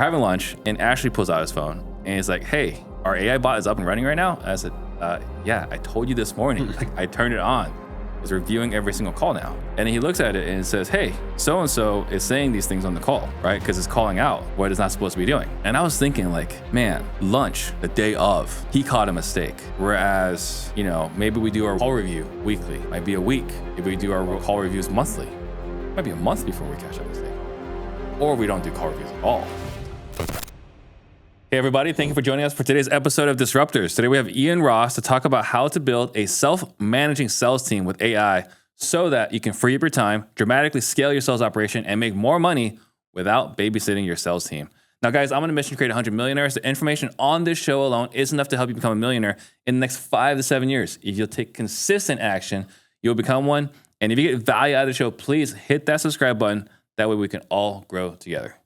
Having lunch, and Ashley pulls out his phone and he's like, "Hey, our AI bot is up and running right now." And I said, "Yeah, I told you this morning. Like, I turned it on. It's reviewing every single call now." And then he looks at it and it says, "Hey, so and so is saying these things on the call, right? Because it's calling out what it's not supposed to be doing." And I was thinking, like, man, lunch the day of, he caught a mistake. Whereas, maybe we do our call review weekly, might be a week. If we do our call reviews monthly, might be a month before we catch that mistake, or we don't do call reviews at all. Hey everybody, thank you for joining us for today's episode of Disruptors. Today we have Ian Ross to talk about how to build a self-managing sales team with AI so that you can free up your time, dramatically scale your sales operation, and make more money without babysitting your sales team. Now guys, I'm on a mission to create 100 millionaires. The information on this show alone is enough to help you become a millionaire in the next 5 to 7 years. If you'll take consistent action, you'll become one. And if you get value out of the show, please hit that subscribe button. That way we can all grow together.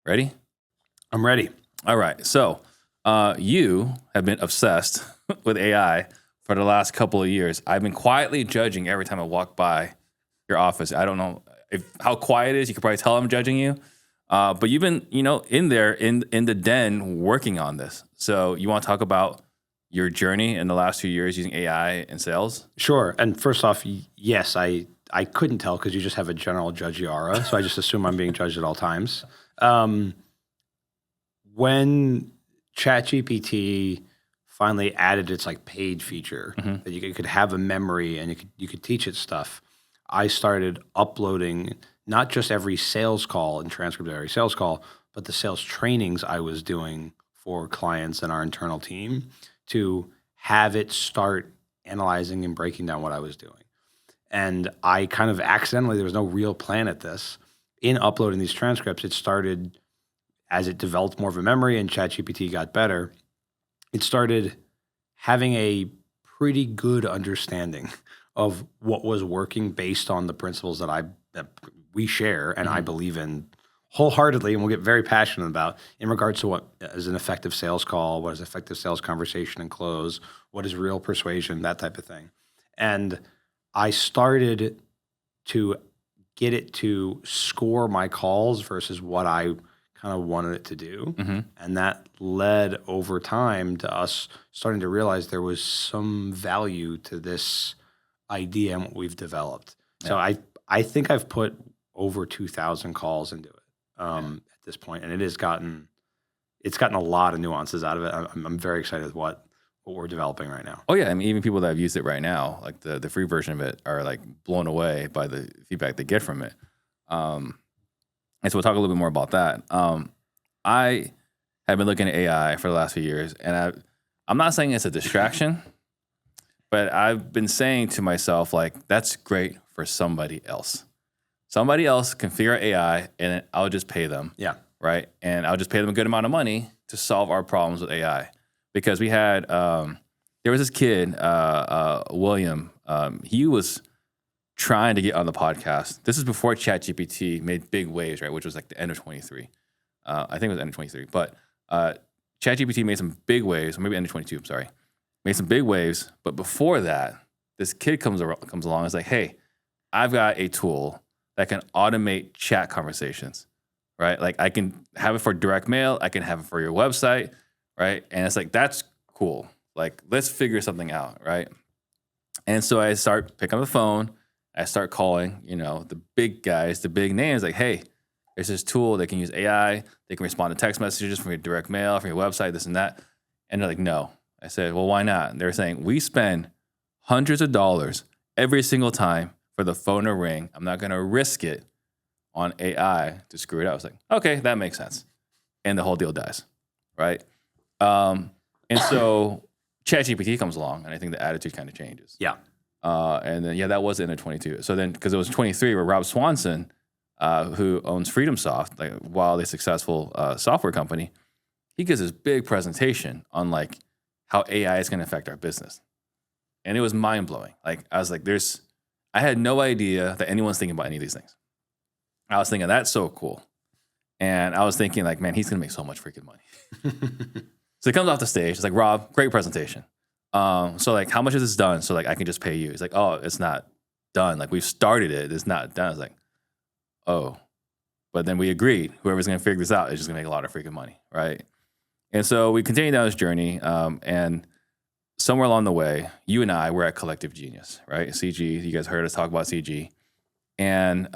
Ready? I'm ready. All right. So you have been obsessed with AI for the last couple of years. I've been quietly judging every time I walk by your office. I don't know how quiet it is. You could probably tell I'm judging you. But you've been, in there in the den working on this. So you want to talk about your journey in the last 2 years using AI in sales? Sure. And first off, yes, I couldn't tell because you just have a general judgy aura. So I just assume I'm being judged at all times. When ChatGPT finally added its paid feature that you could have a memory and you could teach it stuff, I started uploading not just every sales call and transcript of every sales call, but the sales trainings I was doing for clients and our internal team to have it start analyzing and breaking down what I was doing. And I kind of accidentally, there was no real plan at this. In uploading these transcripts, it started, as it developed more of a memory and ChatGPT got better, it started having a pretty good understanding of what was working based on the principles that we share and I believe in wholeheartedly, and we'll get very passionate about in regards to what is an effective sales call, what is effective sales conversation and close, what is real persuasion, that type of thing. And I started to get it to score my calls versus what I kind of wanted it to do. And that led over time to us starting to realize there was some value to this idea and what we've developed. Yeah. So I think I've put over 2,000 calls into it at this point, and it's gotten a lot of nuances out of it. I'm very excited with what we're developing right now. Oh yeah, I mean, even people that have used it right now, like the free version of it, are blown away by the feedback they get from it. And so we'll talk a little bit more about that. I have been looking at AI for the last few years, and I'm not saying it's a distraction, but I've been saying to myself, that's great for somebody else. Somebody else can figure out AI, and I'll just pay them. Yeah. Right? And I'll just pay them a good amount of money to solve our problems with AI. Because we had, there was this kid, William, he was trying to get on the podcast. This is before ChatGPT made big waves, right? Which was the end of 23. I think it was end of 23. But ChatGPT made some big waves, or maybe end of 22, I'm sorry. Made some big waves. But before that, this kid comes along and is like, hey, I've got a tool that can automate chat conversations, right? I can have it for direct mail. I can have it for your website, right? And it's that's cool. Let's figure something out, right? And so I start picking up the phone. I start calling, the big guys, the big names, hey, there's this tool that can use AI. They can respond to text messages from your direct mail, from your website, this and that. And they're like, no. I said, well, why not? And they're saying, we spend hundreds of dollars every single time for the phone to ring. I'm not going to risk it on AI to screw it up. I was like, okay, that makes sense. And the whole deal dies, right? And so ChatGPT comes along, and I think the attitude kind of changes. Yeah. And then, that was in 22. So then, because it was 23, where Rob Swanson, who owns FreedomSoft, wildly successful software company, he gives this big presentation on how AI is going to affect our business. And it was mind blowing. I was I had no idea that anyone's thinking about any of these things. I was thinking, that's so cool. And I was thinking, man, he's going to make so much freaking money. So he comes off the stage. It's Rob, great presentation. So how much is this done? So I can just pay you. He's like, oh, it's not done. We've started it. It's not done. I was like, oh, But then we agreed, whoever's going to figure this out is just going to make a lot of freaking money, right? And so we continued down this journey, and somewhere along the way, you and I were at Collective Genius, right? CG, you guys heard us talk about CG. And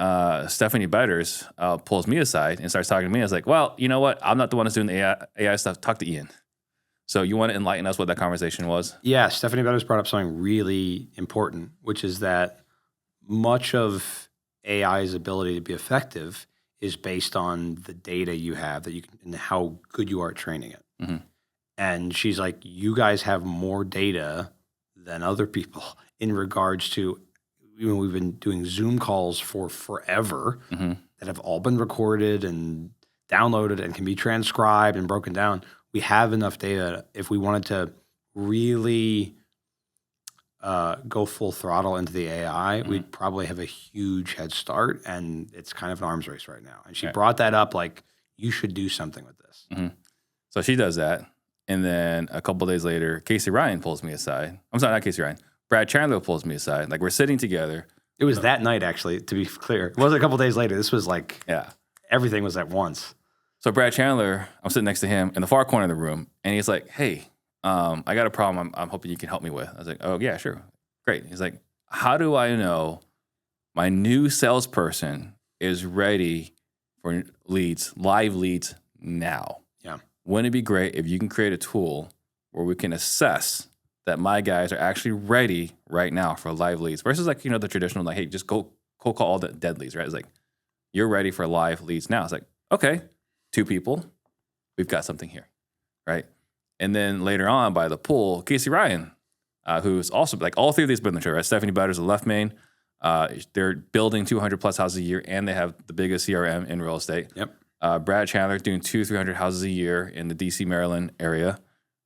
Stephanie Betters pulls me aside and starts talking to me. I was like, well, you know what? I'm not the one that's doing the AI stuff. Talk to Ian. So you want to enlighten us what that conversation was? Yeah, Stephanie Betters brought up something really important, which is that much of AI's ability to be effective is based on the data you have that you can, and how good you are at training it. Mm-hmm. And she's like, you guys have more data than other people in regards to, we've been doing Zoom calls for forever that have all been recorded and downloaded and can be transcribed and broken down. We have enough data. If we wanted to really go full throttle into the AI, we'd probably have a huge head start, and it's kind of an arms race right now. And she brought that up, like, you should do something with this. So she does that. And then a couple of days later, Casey Ryan pulls me aside. I'm sorry, not Casey Ryan. Brad Chandler pulls me aside. Like, we're sitting together. It was that night, actually, to be clear. It wasn't a couple of days later. This was like, everything was at once. So Brad Chandler, I'm sitting next to him in the far corner of the room, and he's like, hey, I got a problem I'm hoping you can help me with. I was like, oh, yeah, sure. Great. He's like, how do I know my new salesperson is ready for leads, live leads now? Yeah. Wouldn't it be great if you can create a tool where we can assess that my guys are actually ready right now for live leads versus, like, the traditional, like, hey, just go cold call all the dead leads, right? It's like, you're ready for live leads now. It's like, okay, 2 people, we've got something here, right? And then later on by the pool, Casey Ryan, who's also, like, all 3 of these business, right? Stephanie Butters, the left main, they're building 200 plus houses a year, and they have the biggest CRM in real estate. Yep. Brad Chandler doing 200-300 houses a year in the DC, Maryland area,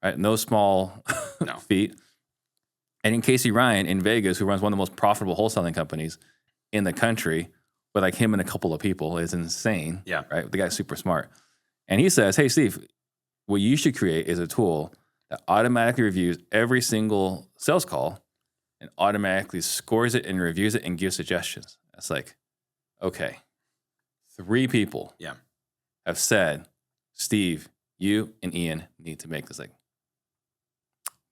right? No small feat. And then Casey Ryan in Vegas, who runs one of the most profitable wholesaling companies in the country, with like him and a couple of people, is insane. Yeah. Right? The guy's super smart. And he says, hey, Steve, what you should create is a tool that automatically reviews every single sales call and automatically scores it and reviews it and gives suggestions. That's like, okay, 3 people have said, Steve, you and Ian need to make this. Like,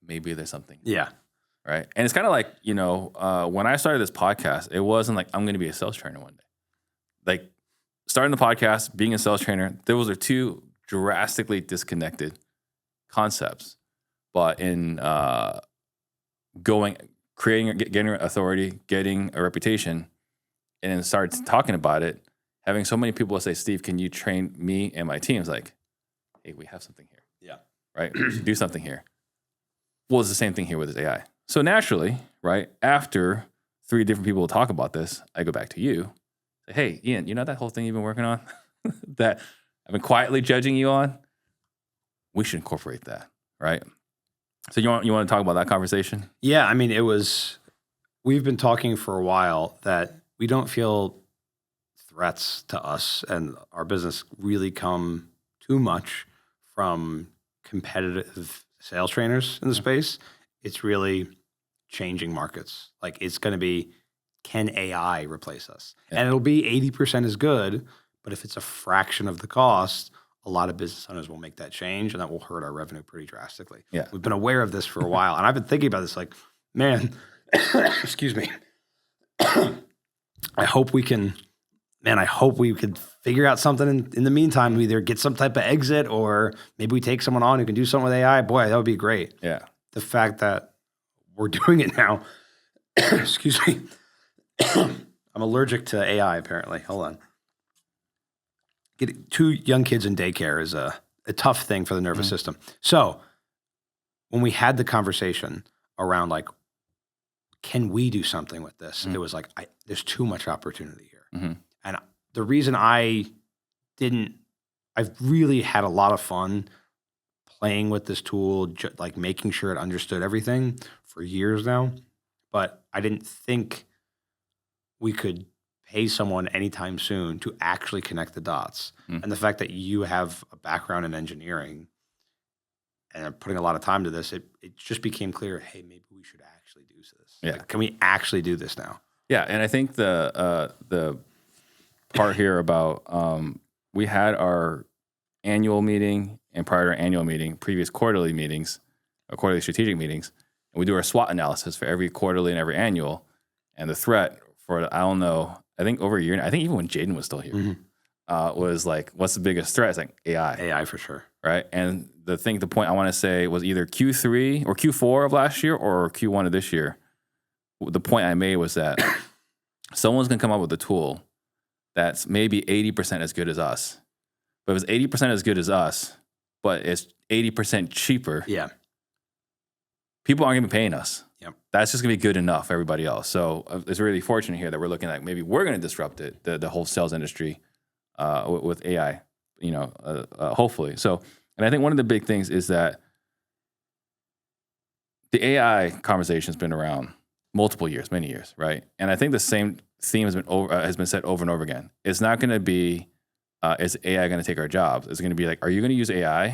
maybe there's something. Yeah. Right. And it's kind of like, when I started this podcast, it wasn't like I'm going to be a sales trainer one day. Like, starting the podcast, being a sales trainer, those are 2 drastically disconnected concepts. But in getting authority, getting a reputation, and then start talking about it, having so many people say, Steve, can you train me and my team? It's like, hey, we have something here. Yeah. Right? We should do something here. Well, it's the same thing here with this AI. So naturally, right, after 3 different people talk about this, I go back to you. Say, hey, Ian, you know that whole thing you've been working on that I've been quietly judging you on? We should incorporate that, right? So you want to talk about that conversation? Yeah, I mean, we've been talking for a while that we don't feel threats to us and our business really come too much from competitive sales trainers in the space. It's really changing markets. Like, it's going to be, can AI replace us? Yeah. And it'll be 80% as good, but if it's a fraction of the cost, a lot of business owners will make that change, and that will hurt our revenue pretty drastically. Yeah. We've been aware of this for a while, and I've been thinking about this, like, man, excuse me. I hope we could figure out something in the meantime. We either get some type of exit, or maybe we take someone on who can do something with AI. Boy, that would be great. Yeah. The fact that we're doing it now, excuse me, I'm allergic to AI apparently. Hold on. Getting 2 young kids in daycare is a tough thing for the nervous system. So when we had the conversation around, like, can we do something with this? It was like, there's too much opportunity here. And the reason I've really had a lot of fun playing with this tool, like making sure it understood everything for years now, but I didn't think we could pay someone anytime soon to actually connect the dots. And the fact that you have a background in engineering and are putting a lot of time to this, it just became clear, hey, maybe we should actually do this. Yeah. Like, can we actually do this now? Yeah, and I think the part here about we had our annual meeting, and prior to our annual meeting, previous quarterly meetings, or quarterly strategic meetings, and we do our SWOT analysis for every quarterly and every annual. And the threat for, I don't know, I think over a year, I think even when Jaden was still here, was like, what's the biggest threat? It's like AI. AI for sure. Right. And the point I want to say was either Q3 or Q4 of last year or Q1 of this year. The point I made was that someone's going to come up with a tool that's maybe 80% as good as us. But if it's 80% as good as us, but it's 80% cheaper, people aren't going to be paying us. Yep. That's just going to be good enough for everybody else. So it's really fortunate here that we're looking at maybe we're going to disrupt it, the whole sales industry with AI, hopefully. So, and I think one of the big things is that the AI conversation has been around multiple years, many years, right? And I think the same theme has been said over and over again. It's not going to be, is AI going to take our jobs? It's going to be like, are you going to use AI,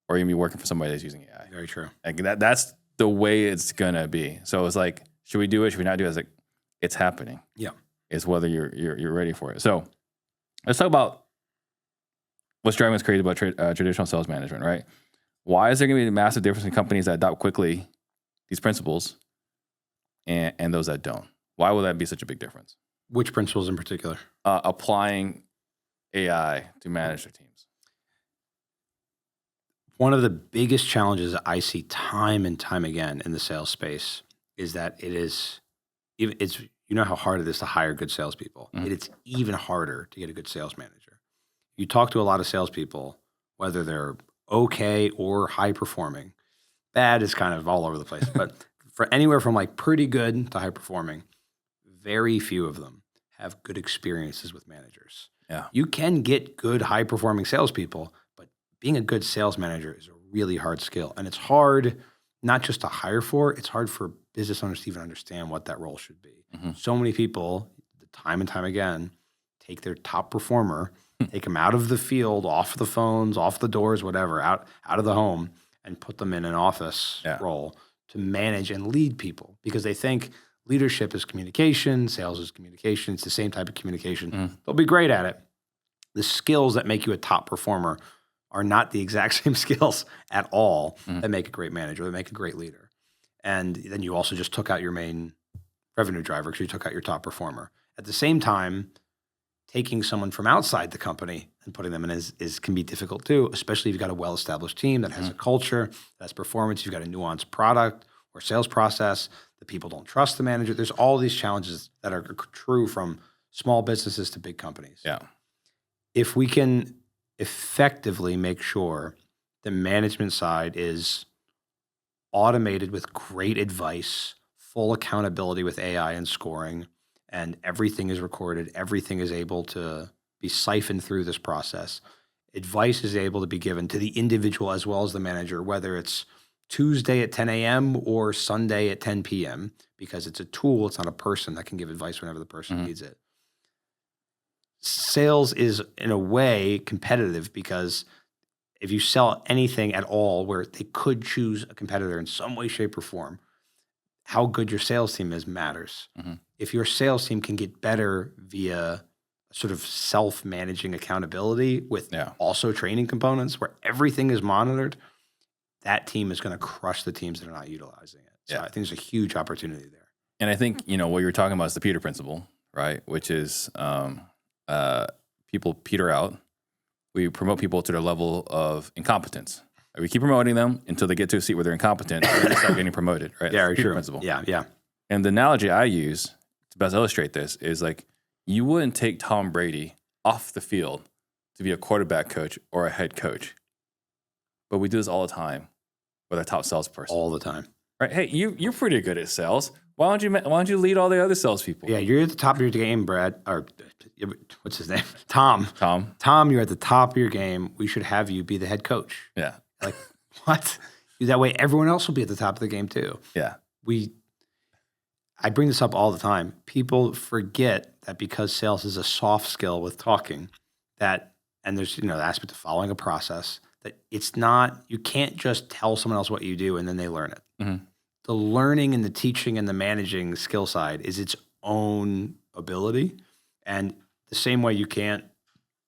or are you going to be working for somebody that's using AI? Very true. Like that's the way it's going to be. So it's like, should we do it? Should we not do it? It's like, it's happening. Yeah. It's whether you're ready for it. So let's talk about what's driving us crazy about traditional sales management, right? Why is there going to be a massive difference in companies that adopt quickly these principles and those that don't? Why will that be such a big difference? Which principles in particular? Applying AI to manage their teams. One of the biggest challenges that I see time and time again in the sales space is that it's you know how hard it is to hire good salespeople. It's even harder to get a good sales manager. You talk to a lot of salespeople, whether they're okay or high performing. Bad is kind of all over the place, but for anywhere from like pretty good to high performing, very few of them have good experiences with managers. Yeah. You can get good high performing salespeople, but being a good sales manager is a really hard skill. And it's hard not just to hire for, it's hard for business owners to even understand what that role should be. So many people, time and time again, take their top performer, take them out of the field, off the phones, off the doors, whatever, out of the home, and put them in an office role to manage and lead people, because they think leadership is communication, sales is communication. It's the same type of communication. They'll be great at it. The skills that make you a top performer are not the exact same skills at all that make a great manager, that make a great leader. And then you also just took out your main revenue driver because you took out your top performer. At the same time, taking someone from outside the company and putting them in can be difficult too, especially if you've got a well-established team that has a culture, that has performance, you've got a nuanced product or sales process, the people don't trust the manager. There's all these challenges that are true from small businesses to big companies. Yeah. If we can effectively make sure the management side is automated with great advice, full accountability with AI and scoring, and everything is recorded, everything is able to be siphoned through this process. Advice is able to be given to the individual as well as the manager, whether it's Tuesday at 10 a.m. or Sunday at 10 p.m., because it's a tool, it's not a person that can give advice whenever the person needs it. Sales is, in a way, competitive, because if you sell anything at all where they could choose a competitor in some way, shape, or form, how good your sales team is matters. If your sales team can get better via sort of self-managing accountability with also training components where everything is monitored, that team is going to crush the teams that are not utilizing it. So I think there's a huge opportunity there. And I think, what you're talking about is the Peter principle, right? Which is people peter out. We promote people to their level of incompetence. We keep promoting them until they get to a seat where they're incompetent and they start getting promoted, right? Yeah, That's the Peter true. principle. Yeah. And the analogy I use to best illustrate this is like, you wouldn't take Tom Brady off the field to be a quarterback coach or a head coach. But we do this all the time with our top salesperson. All the time. Right? Hey, you're pretty good at sales. Why don't you lead all the other salespeople? Yeah, you're at the top of your game, Brad. Or what's his name? Tom. Tom, you're at the top of your game. We should have you be the head coach. Yeah. Like, what? That way everyone else will be at the top of the game too. Yeah. I bring this up all the time. People forget that because sales is a soft skill with talking, and there's the aspect of following a process, that it's not, you can't just tell someone else what you do and then they learn it. The learning and the teaching and the managing skill side is its own ability. And the same way you can't,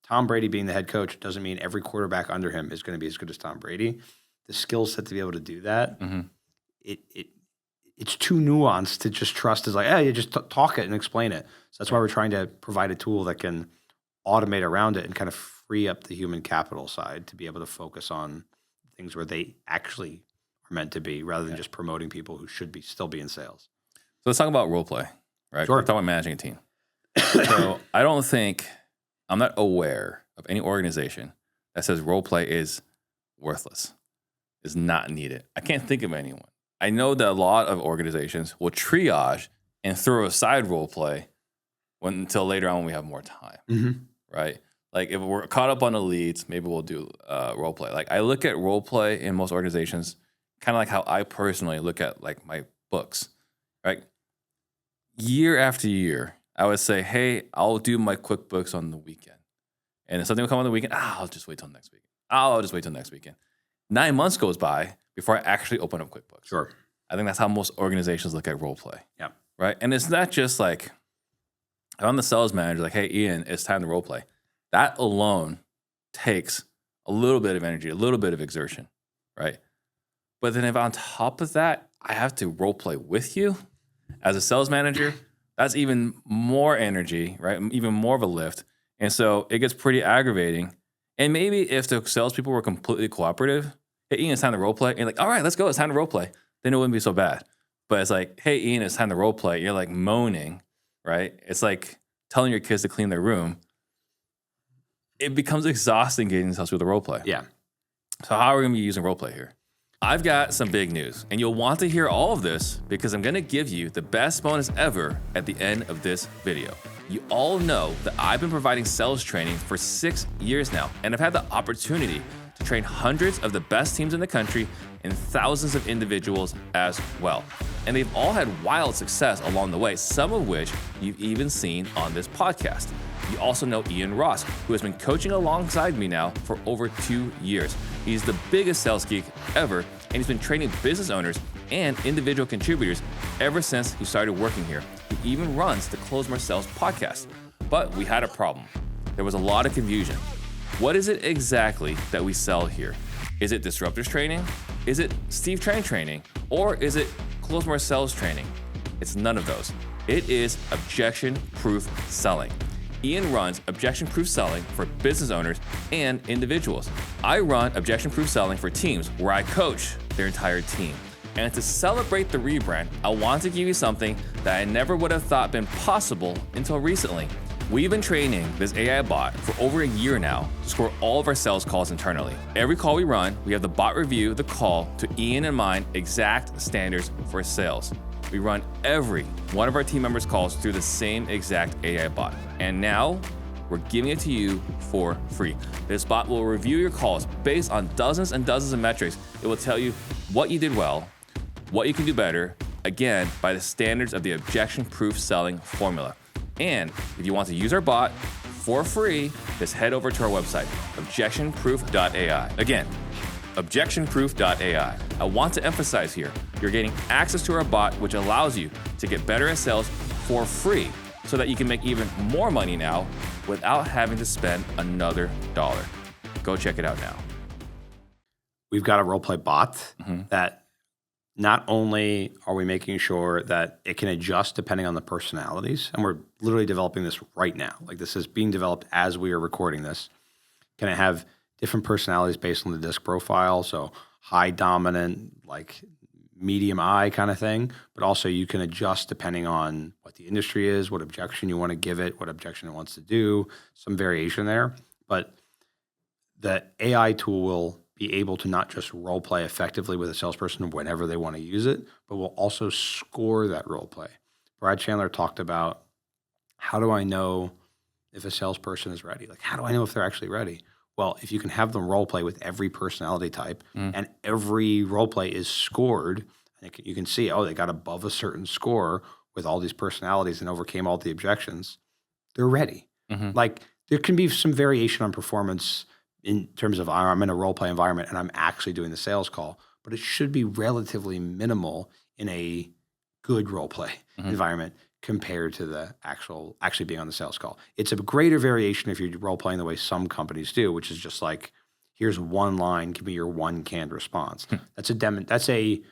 Tom Brady being the head coach doesn't mean every quarterback under him is going to be as good as Tom Brady. The skill set to be able to do that, it's too nuanced to just trust as like, hey, you just talk it and explain it. So that's why we're trying to provide a tool that can automate around it and kind of free up the human capital side to be able to focus on things where they actually are meant to be, rather than just promoting people who should be still be in sales. So let's talk about role play, right? Sure. We're talking about managing a team. So I'm not aware of any organization that says role play is worthless, is not needed. I can't think of anyone. I know that a lot of organizations will triage and throw aside role play until later on when we have more time, right? Like if we're caught up on the leads, maybe we'll do role play. Like I look at role play in most organizations kind of like how I personally look at like my books, right? Year after year, I would say, hey, I'll do my QuickBooks on the weekend. And if something will come on the weekend, I'll just wait till next week. I'll just wait till next weekend. 9 months goes by before I actually open up QuickBooks. Sure. I think that's how most organizations look at role play. Yeah. Right. And it's not just like, I'm the sales manager, like, hey, Ian, it's time to role play. That alone takes a little bit of energy, a little bit of exertion. Right. But then if on top of that, I have to role play with you as a sales manager, that's even more energy, right? Even more of a lift. And so it gets pretty aggravating. And maybe if the salespeople were completely cooperative, hey, Ian, it's time to role play. And you're like, all right, let's go. It's time to role play. Then it wouldn't be so bad. But it's like, hey, Ian, it's time to role play. You're like moaning, right? It's like telling your kids to clean their room. It becomes exhausting getting salespeople to role play. Yeah. So how are we going to be using role play here? I've got some big news, and you'll want to hear all of this because I'm going to give you the best bonus ever at the end of this video. You all know that I've been providing sales training for 6 years now, and I've had the opportunity to train hundreds of the best teams in the country and thousands of individuals as well. And they've all had wild success along the way, some of which you've even seen on this podcast. You also know Ian Ross, who has been coaching alongside me now for over 2 years. He's the biggest sales geek ever, and he's been training business owners and individual contributors ever since he started working here. He even runs the Close More Sales podcast. But we had a problem. There was a lot of confusion. What is it exactly that we sell here? Is it Disruptors training? Is it Steve Trang training? Or is it Close More Sales training? It's none of those. It is Objection Proof selling. Ian runs Objection Proof selling for business owners and individuals. I run Objection Proof selling for teams where I coach their entire team. And to celebrate the rebrand, I want to give you something that I never would have thought been possible until recently. We've been training this AI bot for over a year now to score all of our sales calls internally. Every call we run, we have the bot review the call to Ian and mine exact standards for sales. We run every one of our team members' calls through the same exact AI bot. And now we're giving it to you for free. This bot will review your calls based on dozens and dozens of metrics. It will tell you what you did well, what you can do better, again, by the standards of the Objection Proof selling formula. And if you want to use our bot for free, just head over to our website, objectionproof.ai. Again, objectionproof.ai. I want to emphasize here, you're getting access to our bot, which allows you to get better at sales for free so that you can make even more money now without having to spend another dollar. Go check it out now. We've got a role play bot that not only are we making sure that it can adjust depending on the personalities, and we're literally developing this right now. Like this is being developed as we are recording this. Can it have different personalities based on the disc profile? So high dominant, like medium I kind of thing, but also you can adjust depending on what the industry is, what objection you want to give it, what objection it wants to do, some variation there. But the AI tool will be able to not just role play effectively with a salesperson whenever they want to use it, but will also score that role play. Brad Chandler talked about, how do I know if a salesperson is ready? Like, how do I know if they're actually ready? Well, if you can have them role play with every personality type and every role play is scored, and you can see, oh, they got above a certain score with all these personalities and overcame all the objections, they're ready. Like there can be some variation on performance in terms of I'm in a role play environment and I'm actually doing the sales call, but it should be relatively minimal in a good role play environment compared to the actually being on the sales call. It's a greater variation if you're role playing the way some companies do, which is just like, here's one line, give me your one canned response. That's demonstrating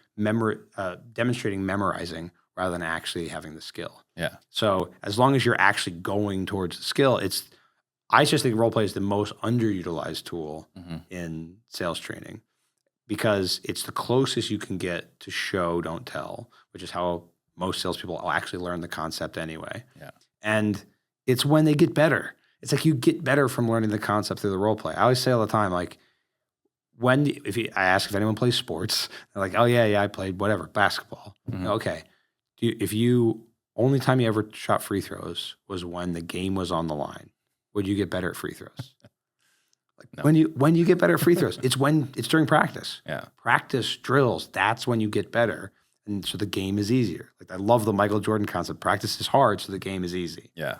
memorizing rather than actually having the skill. Yeah. So as long as you're actually going towards the skill, I just think role play is the most underutilized tool in sales training because it's the closest you can get to show, don't tell, which is how most salespeople will actually learn the concept anyway. Yeah. And it's when they get better. It's like you get better from learning the concept through the role play. I always say all the time, like, I ask if anyone plays sports, they're like, oh yeah, I played whatever, basketball. Okay. Only time you ever shot free throws was when the game was on the line. Would you get better at free throws? No. When you get better at free throws, it's during practice. Yeah. Practice drills, that's when you get better. And so the game is easier. Like I love the Michael Jordan concept. Practice is hard, so the game is easy. Yeah.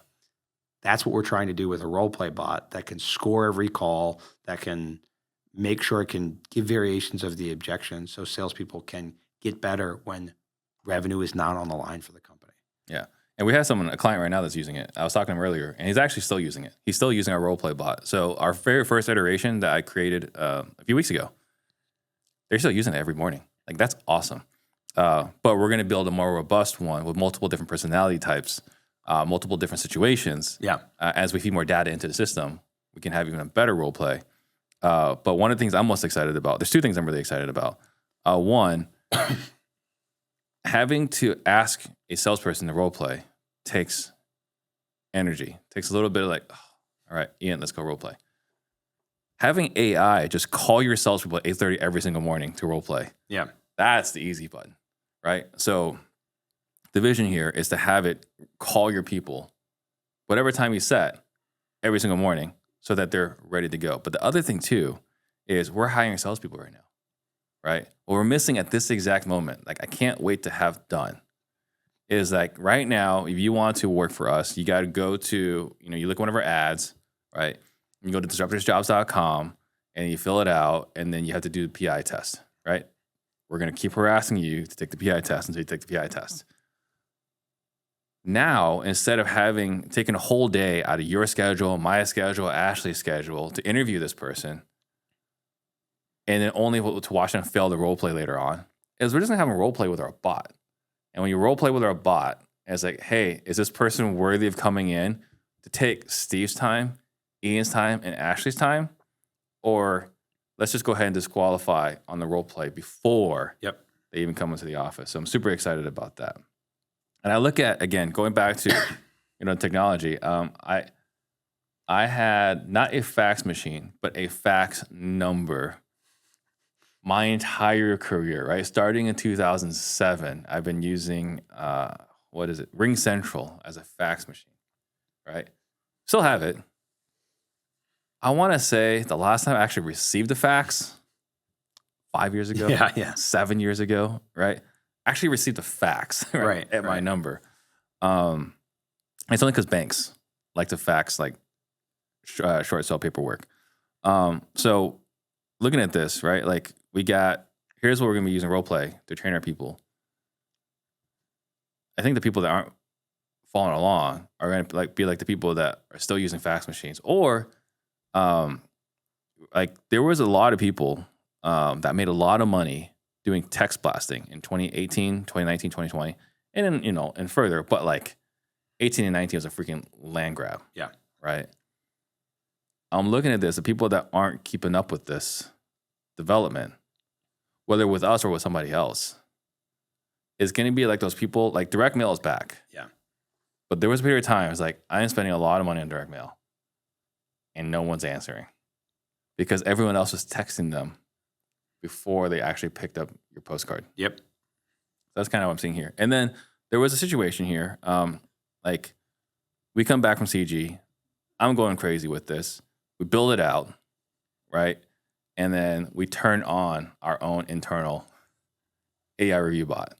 That's what we're trying to do with a role play bot that can score every call, that can make sure it can give variations of the objection so salespeople can get better when revenue is not on the line for the company. Yeah. And we have a client right now that's using it. I was talking to him earlier, and he's actually still using it. He's still using our role play bot. So our very first iteration that I created a few weeks ago, they're still using it every morning. Like, that's awesome. But we're going to build a more robust one with multiple different personality types, multiple different situations. Yeah. As we feed more data into the system, we can have even a better role play. But one of the things I'm most excited about, there's two things I'm really excited about. One, having to ask a salesperson to role play takes energy, takes a little bit of like, oh, all right, Ian, let's go role play. Having AI just call your salespeople at 8:30 every single morning to role play. Yeah. That's the easy button, right? So the vision here is to have it call your people whatever time you set every single morning so that they're ready to go. But the other thing too is we're hiring salespeople right now, right? What we're missing at this exact moment, like I can't wait to have done, is like right now, if you want to work for us, you got to go to, you look at one of our ads, right? You go to disruptorsjobs.com and you fill it out, and then you have to do the PI test, right? We're going to keep harassing you to take the PI test until you take the PI test. Now, instead of taking a whole day out of your schedule, my schedule, Ashley's schedule to interview this person, and then only to watch them fail the role play later on, is we're just going to have them role play with our bot. And when you role play with our bot, it's like, hey, is this person worthy of coming in to take Steve's time, Ian's time, and Ashley's time? Or let's just go ahead and disqualify on the role play before they even come into the office. So I'm super excited about that. And I look at, again, going back to technology, I had not a fax machine, but a fax number my entire career, right? Starting in 2007, I've been using, Ring Central as a fax machine, right? Still have it. I want to say the last time I actually received a fax, 5 years ago, 7 years ago, right? Actually received a fax at my number. It's only because banks like to fax like short sale paperwork. So looking at this, right? Like here's what we're gonna be using role play to train our people. I think the people that aren't following along are gonna be like the people that are still using fax machines, or there was a lot of people that made a lot of money doing text blasting in 2018, 2019, 2020, and then, and further, but like 18 and 19 was a freaking land grab. Yeah. Right. I'm looking at this, the people that aren't keeping up with this development, whether with us or with somebody else, is going to be like those people, like direct mail is back. Yeah. But there was a period of time, it's like, I'm spending a lot of money on direct mail and no one's answering because everyone else was texting them before they actually picked up your postcard. Yep. That's kind of what I'm seeing here. And then there was a situation here. We come back from CG. I'm going crazy with this. We build it out, right? And then we turn on our own internal AI review bot.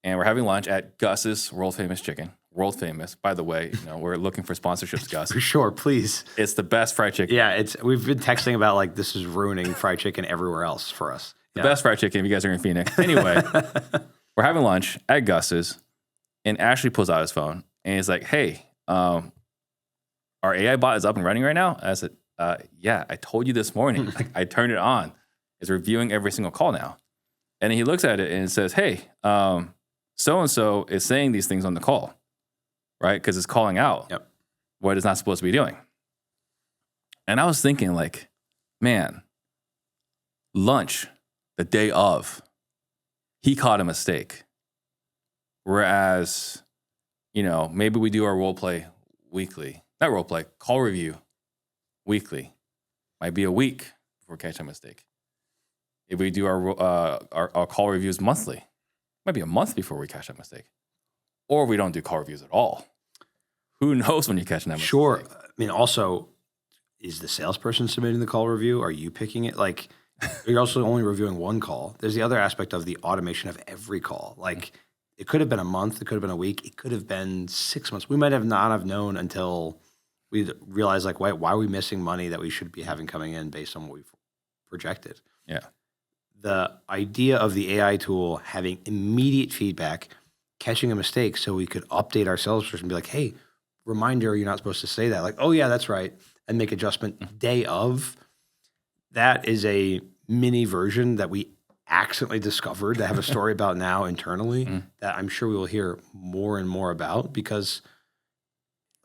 And we're having lunch at Gus's World Famous Chicken. World famous. By the way, we're looking for sponsorships, Gus. For sure, please. It's the best fried chicken. Yeah, we've been texting about like this is ruining fried chicken everywhere else for us. The best fried chicken if you guys are in Phoenix. Anyway, we're having lunch at Gus's, And Ashley pulls out his phone and he's like, hey, our AI bot is up and running right now. I said, yeah, I told you this morning. Like, I turned it on. It's reviewing every single call now. And he looks at it and it says, hey, so-and-so is saying these things on the call, right? Because it's calling out what it's not supposed to be doing. And I was thinking, like, man, lunch, the day of, he caught a mistake. Whereas, maybe we do our role play weekly. Not role play, call review weekly. Might be a week before we catch a mistake. If we do our call reviews monthly, might be a month before we catch that mistake. Or we don't do call reviews at all. Who knows when you're catching that mistake? Sure. I mean, also, is the salesperson submitting the call review? Are you picking it? Like, you're also only reviewing one call. There's the other aspect of the automation of every call. Like, it could have been a month. It could have been a week. It could have been 6 months. We might have not have known until we realized, like, why are we missing money that we should be having coming in based on what we've projected? Yeah. The idea of the AI tool having immediate feedback, catching a mistake so we could update our salesperson and be like, hey, reminder, you're not supposed to say that. Like, oh, yeah, that's right. And make adjustment day of. That is a mini version that we accidentally discovered to have a story about now internally that I'm sure we will hear more and more about, because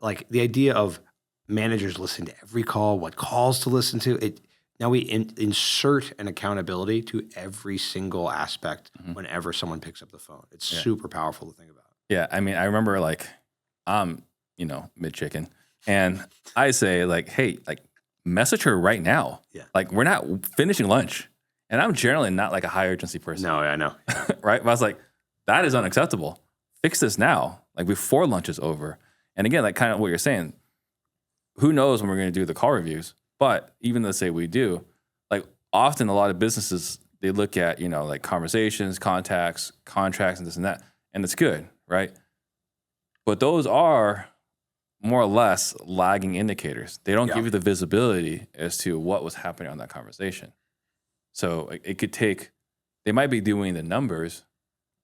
like the idea of managers listening to every call, what calls to listen to, now we insert an accountability to every single aspect whenever someone picks up the phone. It's super powerful to think about. Yeah, I mean, I remember like I'm, mid-chicken, and I say like, hey, like message her right now. Yeah. Like we're not finishing lunch. And I'm generally not like a high urgency person. No, I know. Right? But I was like, that is unacceptable. Fix this now, like before lunch is over. And again, like kind of what you're saying, who knows when we're going to do the call reviews? But even let's say we do, like often a lot of businesses, they look at, like conversations, contacts, contracts, and this and that. And it's good, right? But those are more or less lagging indicators. They don't give you the visibility as to what was happening on that conversation. So it could take, they might be doing the numbers,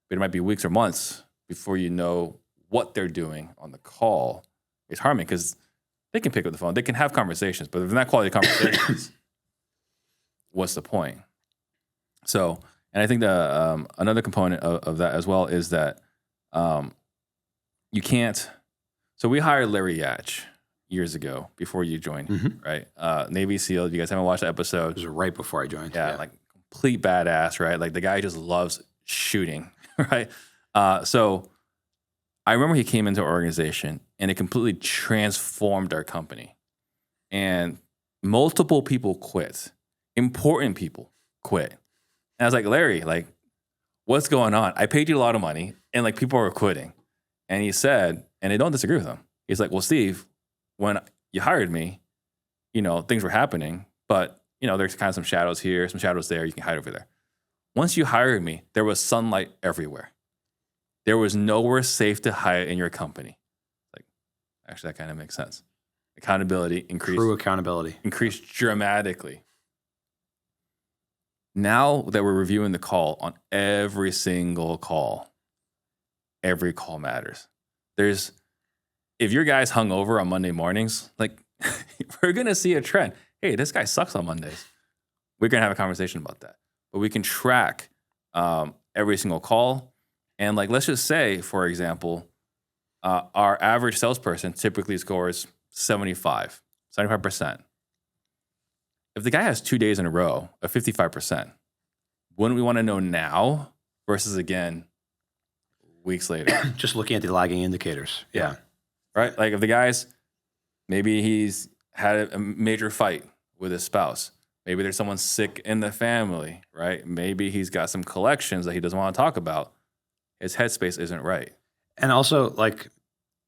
but it might be weeks or months before you know what they're doing on the call. It's harming because they can pick up the phone, they can have conversations, but if they're not quality conversations, what's the point? So, and I think the another component of that as well is that you can't, so we hired Larry Yatch years ago before you joined, right? Navy SEAL. If you guys haven't watched the episode, it was right before I joined. Yeah, like complete badass, right? Like the guy just loves shooting, right? So I remember he came into our organization and it completely transformed our company. And multiple people quit. Important people quit. And I was like, Larry, like, what's going on? I paid you a lot of money and like people are quitting. And he said, and I don't disagree with him. He's like, well, Steve, when you hired me, things were happening, but, there's kind of some shadows here, some shadows there. You can hide over there. Once you hired me, there was sunlight everywhere. There was nowhere safe to hide in your company. Like, actually, that kind of makes sense. Accountability increased. True accountability. Increased dramatically. Now that we're reviewing the call on every single call, every call matters. If your guy's hungover on Monday mornings, like we're going to see a trend. Hey, this guy sucks on Mondays. We're going to have a conversation about that. But we can track every single call. And like, let's just say, for example, our average salesperson typically scores 75%. If the guy has 2 days in a row of 55%, wouldn't we want to know now versus again weeks later? Just looking at the lagging indicators. Yeah. Right? Like if the guy's, maybe he's had a major fight with his spouse. Maybe there's someone sick in the family, right? Maybe he's got some collections that he doesn't want to talk about. His headspace isn't right. And also, like,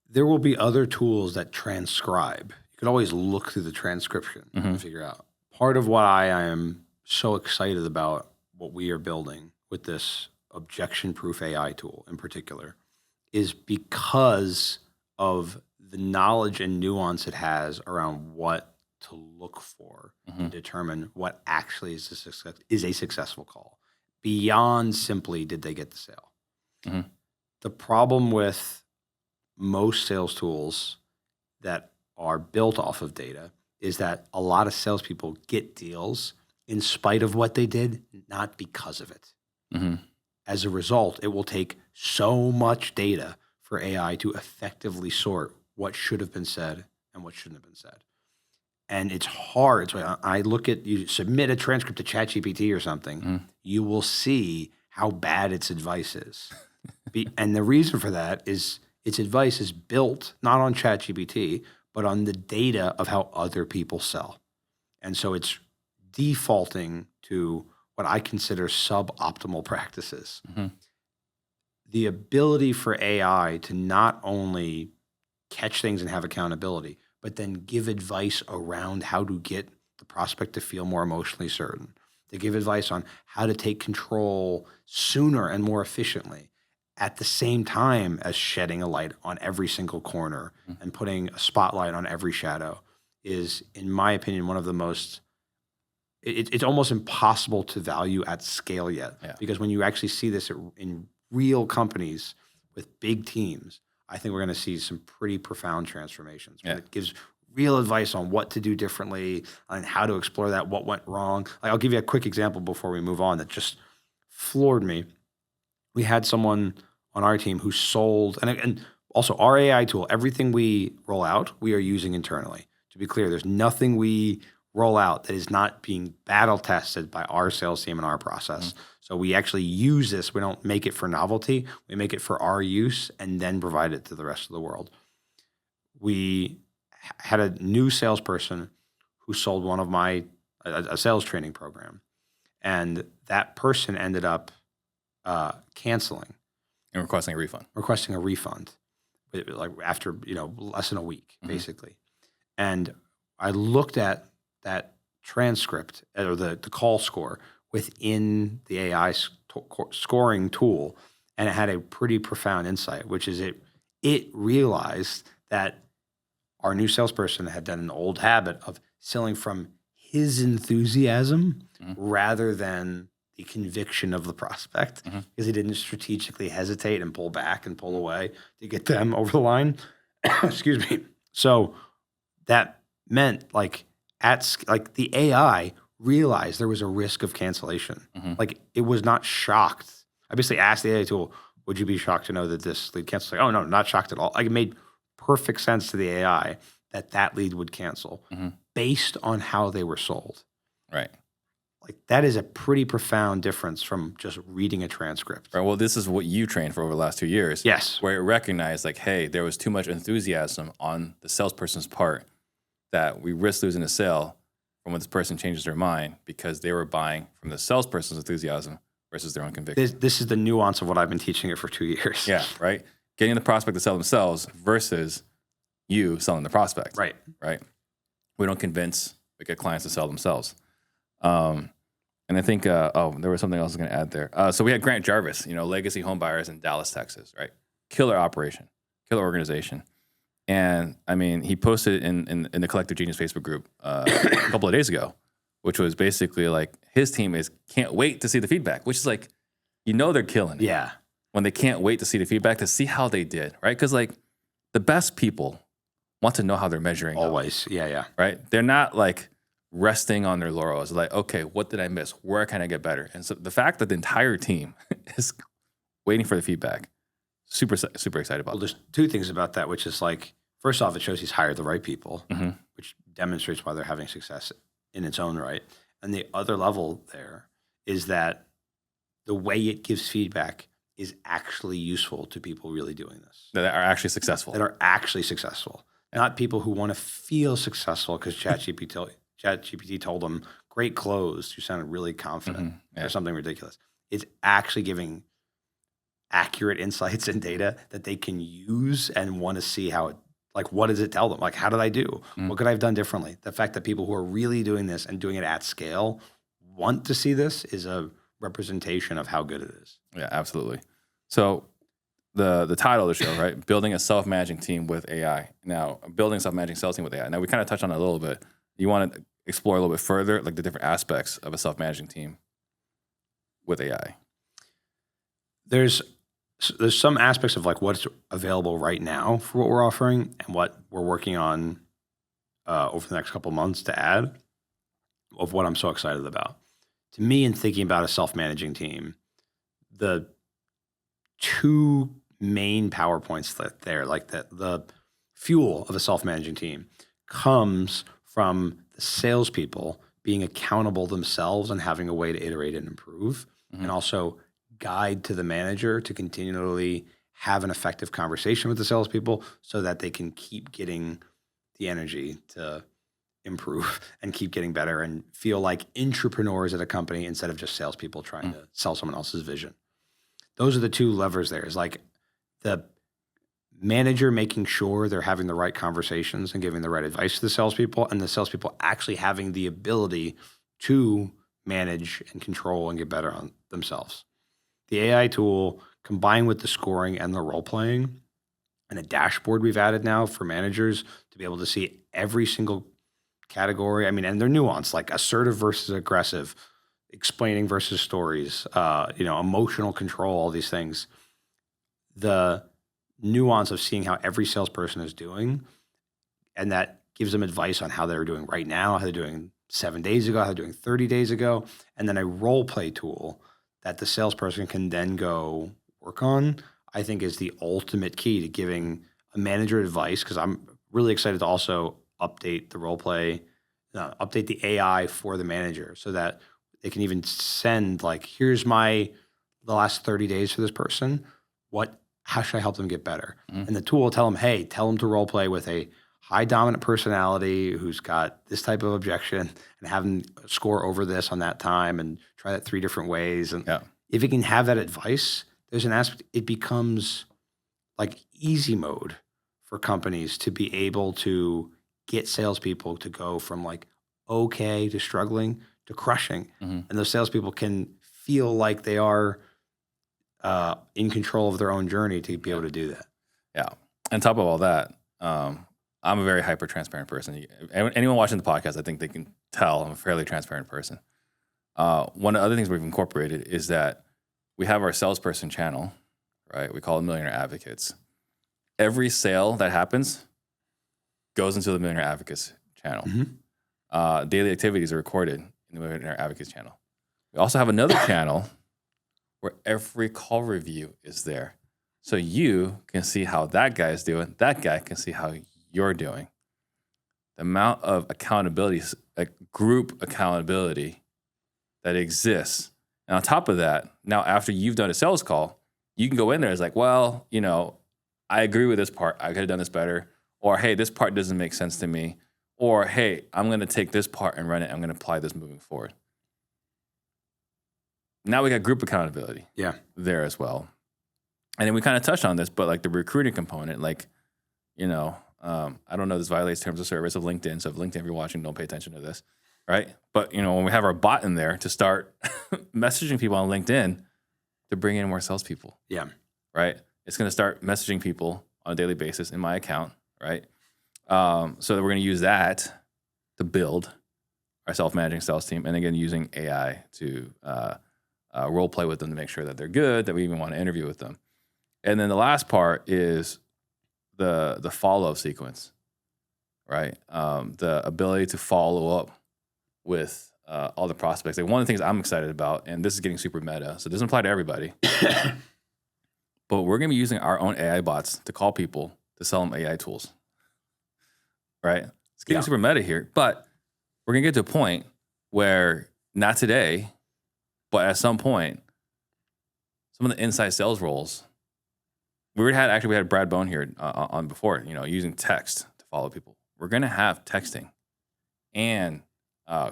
there will be other tools that transcribe. You can always look through the transcription and figure out. Part of why I am so excited about what we are building with this Objection Proof AI tool in particular is because of the knowledge and nuance it has around what to look for to determine what actually is a successful call beyond simply did they get the sale. The problem with most sales tools that are built off of data is that a lot of salespeople get deals in spite of what they did, not because of it. Mm-hmm. As a result, it will take so much data for AI to effectively sort what should have been said and what shouldn't have been said. And it's hard. So I look at, you submit a transcript to ChatGPT or something, you will see how bad its advice is. And the reason for that is its advice is built not on ChatGPT, but on the data of how other people sell. And so it's defaulting to what I consider suboptimal practices. Mm-hmm. The ability for AI to not only catch things and have accountability, but then give advice around how to get the prospect to feel more emotionally certain, to give advice on how to take control sooner and more efficiently, at the same time as shedding a light on every single corner and putting a spotlight on every shadow is, in my opinion, one of the most, it's almost impossible to value at scale yet. Yeah. Because when you actually see this in real companies with big teams, I think we're going to see some pretty profound transformations. Yeah. It gives real advice on what to do differently and how to explore that, what went wrong. Like, I'll give you a quick example before we move on that just floored me. We had someone on our team who sold, and also our AI tool, everything we roll out, we are using internally. To be clear, there's nothing we roll out that is not being battle tested by our sales team and our process. So we actually use this. We don't make it for novelty. We make it for our use and then provide it to the rest of the world. We had a new salesperson who sold one of my, a sales training program. And that person ended up canceling. And requesting a refund. Like after, less than a week, basically. And I looked at that transcript or the call score within the AI scoring tool, and it had a pretty profound insight, which is it realized that our new salesperson had done an old habit of selling from his enthusiasm rather than the conviction of the prospect, because he didn't strategically hesitate and pull back and pull away to get them over the line. Excuse me. So that meant the AI realized there was a risk of cancellation. Like, it was not shocked. I basically asked the AI tool, would you be shocked to know that this lead canceled? Like, oh no, not shocked at all. Like, it made perfect sense to the AI that lead would cancel based on how they were sold. Right. Like, that is a pretty profound difference from just reading a transcript. Right. Well, this is what you trained for over the last 2 years. Yes. Where it recognized, like, hey, there was too much enthusiasm on the salesperson's part that we risk losing a sale from when this person changes their mind because they were buying from the salesperson's enthusiasm versus their own conviction. This is the nuance of what I've been teaching it for 2 years. Yeah, right? Getting the prospect to sell themselves versus you selling the prospect. Right. Right? We don't convince, we get clients to sell themselves. And I think, there was something else I was going to add there. So we had Grant Jarvis, legacy home buyers in Dallas, Texas, right? Killer operation, killer organization. And I mean, he posted in the Collective Genius Facebook group a couple of days ago, which was basically like his team can't wait to see the feedback, which is like, they're killing it. Yeah. When they can't wait to see the feedback, to see how they did, right? Because like the best people want to know how they're measuring. Always. Up, yeah. Right? They're not like resting on their laurels. Like, okay, what did I miss? Where can I get better? And so the fact that the entire team is waiting for the feedback, super excited about. Well, there's two things about that, which is like, first off, it shows he's hired the right people, which demonstrates why they're having success in its own right. And the other level there is that the way it gives feedback is actually useful to people really doing this. That are actually successful. Not people who want to feel successful because ChatGPT told them, great close, you sounded really confident, or something ridiculous. It's actually giving accurate insights and data that they can use and want to see how it, like, what does it tell them? Like, how did I do? What could I have done differently? The fact that people who are really doing this and doing it at scale want to see this is a representation of how good it is. Yeah, absolutely. So the title of the show, right? Building a self-managing team with AI. Now, building a self-managing sales team with AI. Now, we kind of touched on it a little bit. You want to explore a little bit further, like the different aspects of a self-managing team with AI? There's there's some aspects of like what's available right now for what we're offering and what we're working on over the next couple of months to add of what I'm so excited about. To me, in thinking about a self-managing team, the two main PowerPoints that there, like the fuel of a self-managing team comes from the salespeople being accountable themselves and having a way to iterate and improve, and also guide to the manager to continually have an effective conversation with the salespeople so that they can keep getting the energy to improve and keep getting better and feel like entrepreneurs at a company instead of just salespeople trying to sell someone else's vision. Those are the two levers there. Is like the manager making sure they're having the right conversations and giving the right advice to the salespeople, and the salespeople actually having the ability to manage and control and get better on themselves. The AI tool combined with the scoring and the role playing and a dashboard we've added now for managers to be able to see every single category. I mean, and they're nuanced, like assertive versus aggressive, explaining versus stories, emotional control, all these things. The nuance of seeing how every salesperson is doing, and that gives them advice on how they're doing right now, how they're doing 7 days ago, how they're doing 30 days ago, and then a role play tool that the salesperson can then go work on, I think is the ultimate key to giving a manager advice, because I'm really excited to also update the role play, update the AI for the manager so that they can even send like, here's the last 30 days for this person. How should I help them get better? And the tool will tell them, hey, tell them to role play with a high dominant personality who's got this type of objection and have them score over this on that time and try that 3 different ways. And if it can have that advice, there's an aspect, it becomes like easy mode for companies to be able to get salespeople to go from like okay to struggling to crushing. And those salespeople can feel like they are in control of their own journey to be able to do that. Yeah. On top of all that, I'm a very hyper transparent person. Anyone watching the podcast, I think they can tell I'm a fairly transparent person. One of the other things we've incorporated is that we have our salesperson channel, right? We call it Millionaire Advocates. Every sale that happens goes into the Millionaire Advocates channel. Daily activities are recorded in the Millionaire Advocates channel. We also have another channel where every call review is there. So you can see how that guy is doing. That guy can see how you're doing. The amount of accountability, like group accountability that exists. And on top of that, now after you've done a sales call, you can go in there. It's like, well, I agree with this part. I could have done this better. Or, hey, this part doesn't make sense to me. Or, hey, I'm going to take this part and run it. I'm going to apply this moving forward. Now we got group accountability there as well. And then we kind of touched on this, but like the recruiting component, like, I don't know, this violates terms of service of LinkedIn. So if LinkedIn, if you're watching, don't pay attention to this, right? But, when we have our bot in there to start messaging people on LinkedIn to bring in more salespeople. Yeah. Right? It's going to start messaging people on a daily basis in my account, right? So that we're going to use that to build our self-managing sales team. And again, using AI to role play with them to make sure that they're good, that we even want to interview with them. And then the last part is the follow-up sequence, right? The ability to follow up with all the prospects. Like one of the things I'm excited about, and this is getting super meta, so it doesn't apply to everybody, but we're going to be using our own AI bots to call people to sell them AI tools, right? It's getting super meta here, but we're going to get to a point where not today, but at some point, some of the inside sales roles, we had Brad Bone here on before, using text to follow people. We're going to have texting and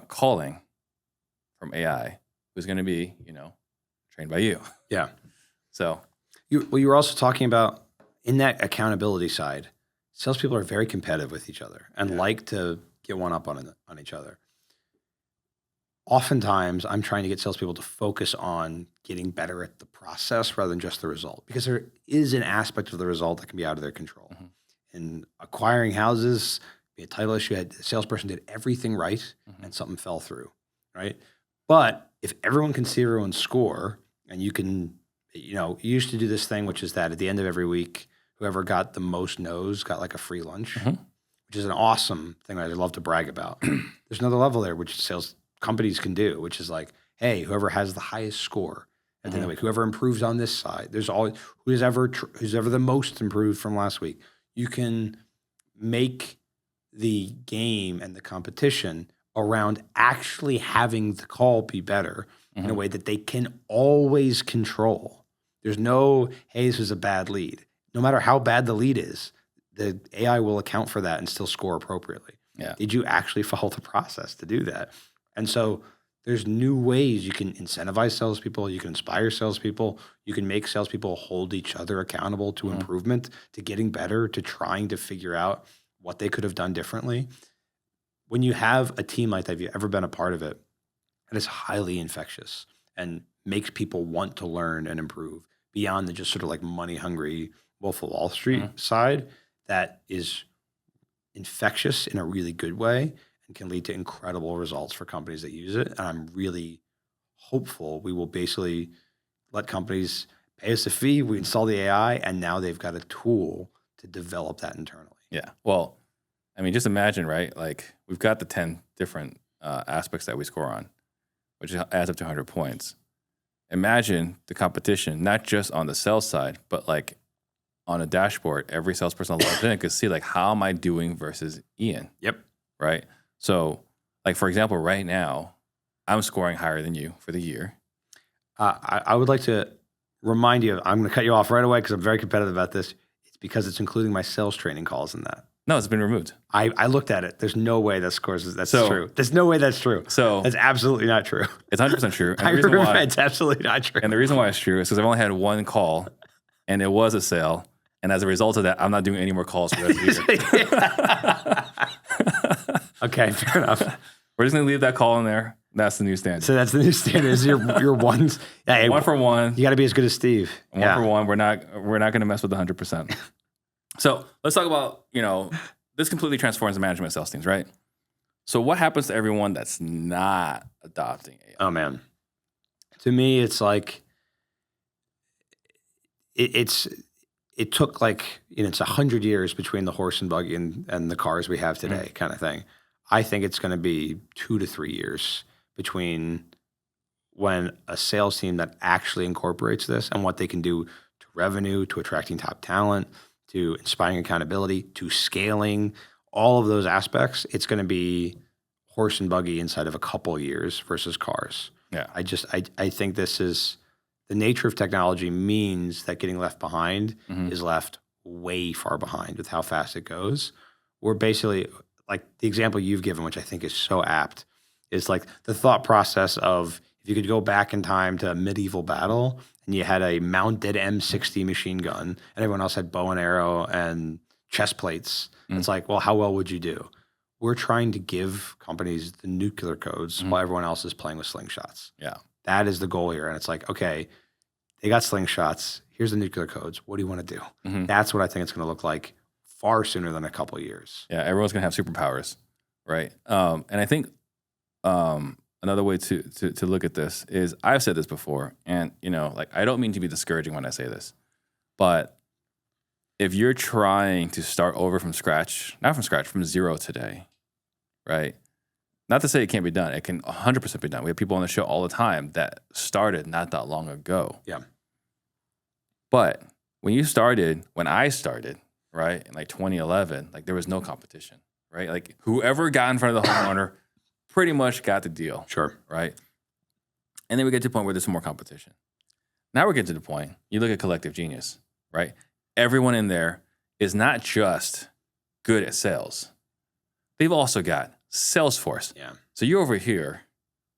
calling from AI, who's going to be, trained by you. Yeah. So you were also talking about in that accountability side, salespeople are very competitive with each other and like to get one up on each other. Oftentimes, I'm trying to get salespeople to focus on getting better at the process rather than just the result, because there is an aspect of the result that can be out of their control. In acquiring houses, be a title issue, the salesperson did everything right and something fell through, right? But if everyone can see everyone's score and you can you used to do this thing, which is that at the end of every week, whoever got the most no's got like a free lunch, which is an awesome thing that I'd love to brag about. There's another level there, which sales companies can do, which is like, hey, whoever has the highest score at the end of the week, whoever improves on this side, there's always who's ever the most improved from last week. You can make the game and the competition around actually having the call be better in a way that they can always control. There's no, hey, this is a bad lead. No matter how bad the lead is, the AI will account for that and still score appropriately. Yeah. Did you actually follow the process to do that? And so there's new ways you can incentivize salespeople. You can inspire salespeople. You can make salespeople hold each other accountable to improvement, to getting better, to trying to figure out what they could have done differently. When you have a team like that, if you've ever been a part of it, it is highly infectious and makes people want to learn and improve beyond the just sort of like money hungry Wolf of Wall Street side. That is infectious in a really good way and can lead to incredible results for companies that use it. And I'm really hopeful we will basically let companies pay us a fee, we install the AI, and now they've got a tool to develop that internally. Yeah. Well, I mean, just imagine, right? Like we've got the 10 different aspects that we score on, which adds up to 100 points. Imagine the competition, not just on the sales side, but like on a dashboard, every salesperson logged in could see like, how am I doing versus Ian? Yep. Right. So like, for example, right now, I'm scoring higher than you for the year. I would like to remind you, I'm going to cut you off right away because I'm very competitive about this. It's because it's including my sales training calls in that. No, it's been removed. I looked at it. There's no way that scores that's So- true. There's no way that's true. So That's absolutely not true. it's 100% true. And I the reason remember why, it's absolutely not true. and the reason why it's true is because I've only had one call and it was a sale. And as a result of that, I'm not doing any more calls for the rest of the year. Okay, fair enough. We're just going to leave that call in there. That's the new standard. So that's the new standard. Is your ones? Hey, One for one. you got to be as good as Steve. One for one. We're not going to mess with the 100%. So let's talk about, this completely transforms the management of sales teams, right? So what happens to everyone that's not adopting AI? Oh man, to me, it's like it took like it's 100 years between the horse and buggy and the cars we have today, kind of thing. I think it's going to be 2 to 3 years between when a sales team that actually incorporates this and what they can do to revenue, to attracting top talent, to inspiring accountability, to scaling, all of those aspects. It's going to be horse and buggy inside of a couple of years versus cars. Yeah. I think this is the nature of technology means that getting left behind is left way far behind with how fast it goes. We're basically like the example you've given, which I think is so apt, is like the thought process of if you could go back in time to a medieval battle and you had a mounted M60 machine gun and everyone else had bow and arrow and chest plates. It's like, well, how well would you do? We're trying to give companies the nuclear codes while everyone else is playing with slingshots. Yeah. That is the goal here. And it's like, okay, they got slingshots. Here's the nuclear codes. What do you want to do? That's what I think it's going to look like far sooner than a couple of years. Yeah. Everyone's going to have superpowers, right? And I think another way to look at this is I've said this before, and like I don't mean to be discouraging when I say this, but if you're trying to start over from scratch, not from scratch, from zero today, right? Not to say it can't be done. It can 100% be done. We have people on the show all the time that started not that long ago. Yeah. But when I started, right, in like 2011, like there was no competition, right? Like whoever got in front of the homeowner pretty much got the deal. Sure. Right? And then we get to the point where there's some more competition. Now we're getting to the point, you look at Collective Genius, right? Everyone in there is not just good at sales. They've also got Salesforce. Yeah. So you're over here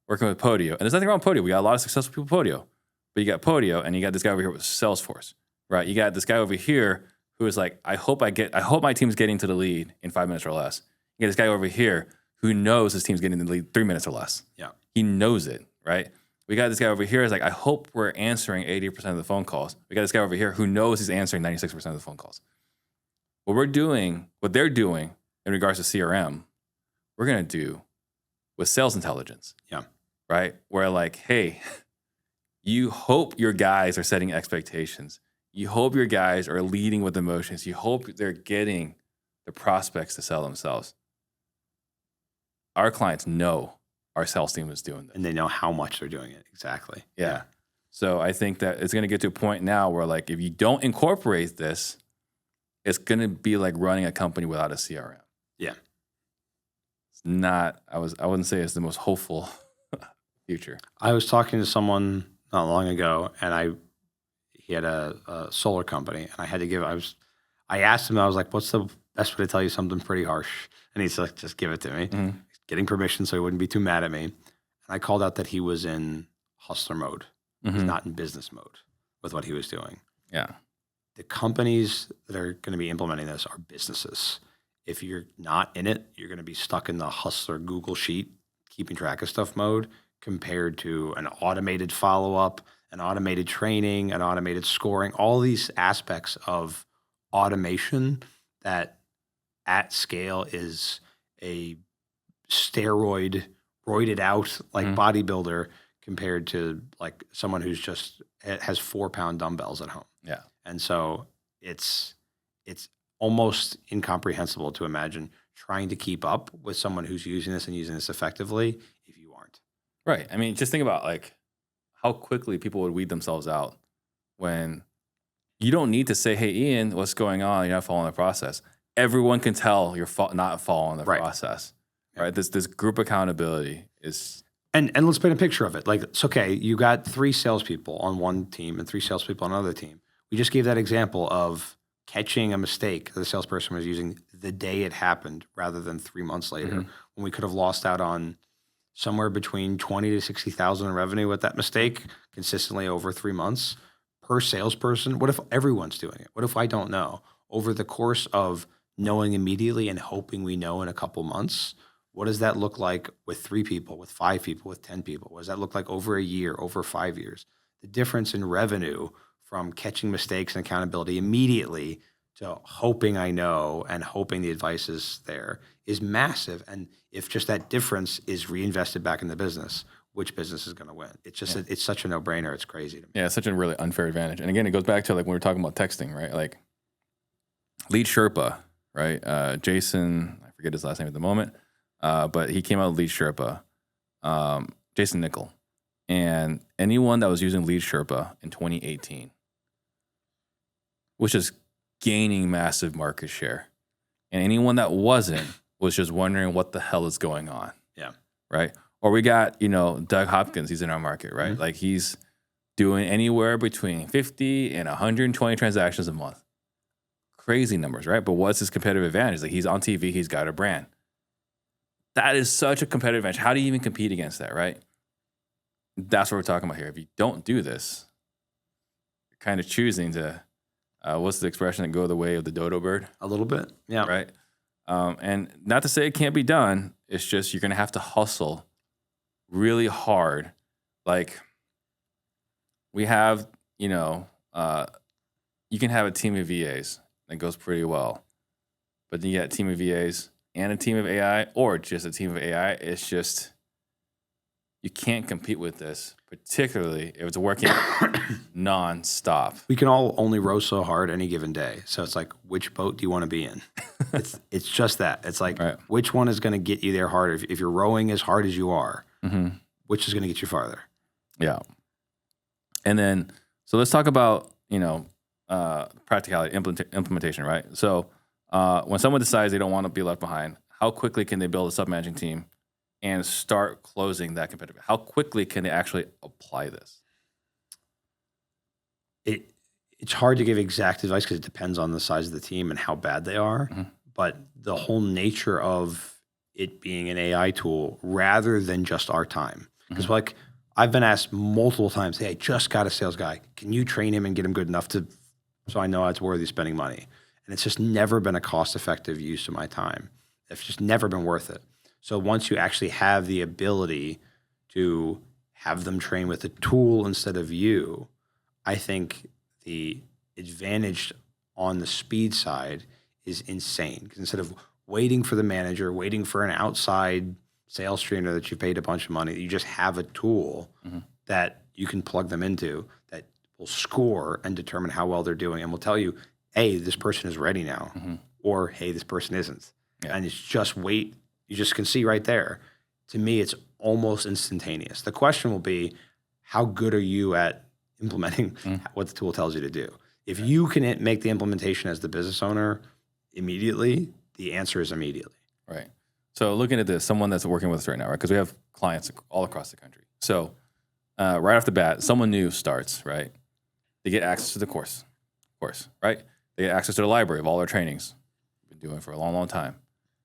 working with Podio, and there's nothing wrong with Podio. We got a lot of successful people with Podio, but you got Podio, and you got this guy over here with Salesforce, right? You got this guy over here who is like, I hope my team's getting to the lead in 5 minutes or less. You got this guy over here who knows his team's getting to the lead 3 minutes or less. Yeah. He knows it, right? We got this guy over here who's like, I hope we're answering 80% of the phone calls. We got this guy over here who knows he's answering 96% of the phone calls. What they're doing in regards to CRM, we're going to do with sales intelligence. Yeah. Right? Where like, hey, you hope your guys are setting expectations. You hope your guys are leading with emotions. You hope they're getting the prospects to sell themselves. Our clients know our sales team is doing this. And they know how much they're doing it. Exactly. Yeah. So I think that it's going to get to a point now where, like, if you don't incorporate this, it's going to be like running a company without a CRM. Yeah. It's not, I wouldn't say it's the most hopeful future. I was talking to someone not long ago, and he had a solar company, and I asked him, I was like, what's the best way to tell you something pretty harsh? And he's like, just give it to me. Mm-hmm. Getting permission so he wouldn't be too mad at me. And I called out that he was in hustler mode. Mm-hmm. He's not in business mode with what he was doing. Yeah. The companies that are going to be implementing this are businesses. If you're not in it, you're going to be stuck in the hustler Google sheet, keeping track of stuff mode, compared to an automated follow-up, an automated training, an automated scoring, all these aspects of automation that at scale is a roided out like bodybuilder compared to like someone who's just has 4-pound dumbbells at home. Yeah. And so it's almost incomprehensible to imagine trying to keep up with someone who's using this and using this effectively if you aren't. Right. I mean, just think about like how quickly people would weed themselves out when you don't need to say, hey, Ian, what's going on? You're not following the process. Everyone can tell you're not following the process. Right. This group accountability is. And let's paint a picture of it. Like, it's okay. You got 3 salespeople on one team and 3 salespeople on another team. We just gave that example of catching a mistake that the salesperson was using the day it happened rather than 3 months later, when we could have lost out on somewhere between 20 to 60,000 in revenue with that mistake consistently over 3 months per salesperson. What if everyone's doing it? What if I don't know? Over the course of knowing immediately and hoping we know in a couple months, what does that look like with 3 people, with 5 people, with 10 people? What does that look like over a year, over 5 years? The difference in revenue from catching mistakes and accountability immediately to hoping I know and hoping the advice is there is massive. And if just that difference is reinvested back in the business, which business is going to win? It's just it's such a no-brainer. It's crazy to me. Yeah, it's such a really unfair advantage. And again, it goes back to like when we were talking about texting, right? Like Lead Sherpa, right? Jason, I forget his last name at the moment. But he came out with Lead Sherpa, Jason Nickel. And anyone that was using Lead Sherpa in 2018 was just gaining massive market share. And anyone that wasn't was just wondering what the hell is going on. Yeah. Right? Or we got, Doug Hopkins, he's in our market, right? Like he's doing anywhere between 50 and 120 transactions a month. Crazy numbers, right? But what's his competitive advantage? Like he's on TV, he's got a brand. That is such a competitive edge. How do you even compete against that, right? That's what we're talking about here. If you don't do this, you're kind of choosing to, what's the expression, that go the way of the dodo bird? A little bit, yeah. Right? And not to say it can't be done. It's just you're going to have to hustle really hard. Like we have, you can have a team of VAs that goes pretty well. But then you got a team of VAs and a team of AI, or just a team of AI, it's just, you can't compete with this, particularly if it's working nonstop. We can all only row so hard any given day. So it's like, which boat do you want to be in? It's just that. It's like, which one is going to get you there harder? If you're rowing as hard as you are, which is going to get you farther? Yeah. And then, so let's talk about, practicality, implementation, right? So, when someone decides they don't want to be left behind, how quickly can they build a sub-managing team and start closing that competitive? How quickly can they actually apply this? It's hard to give exact advice because it depends on the size of the team and how bad they are. But the whole nature of it being an AI tool rather than just our time. Because like I've been asked multiple times, hey, I just got a sales guy. Can you train him and get him good enough so I know it's worthy spending money? And it's just never been a cost-effective use of my time. It's just never been worth it. So once you actually have the ability to have them train with a tool instead of you, I think the advantage on the speed side is insane. Because instead of waiting for the manager, waiting for an outside sales trainer that you paid a bunch of money, you just have a tool that you can plug them into that will score and determine how well they're doing, and will tell you, hey, this person is ready now, or hey, this person isn't. Yeah. And it's just wait. You just can see right there. To me, it's almost instantaneous. The question will be, how good are you at implementing what the tool tells you to do? If you can make the implementation as the business owner immediately, the answer is immediately. Right. So looking at this, someone that's working with us right now, right? Because we have clients all across the country. So right off the bat, someone new starts, right? They get access to the course, right? They get access to the library of all our trainings. We've been doing it for a long, long time.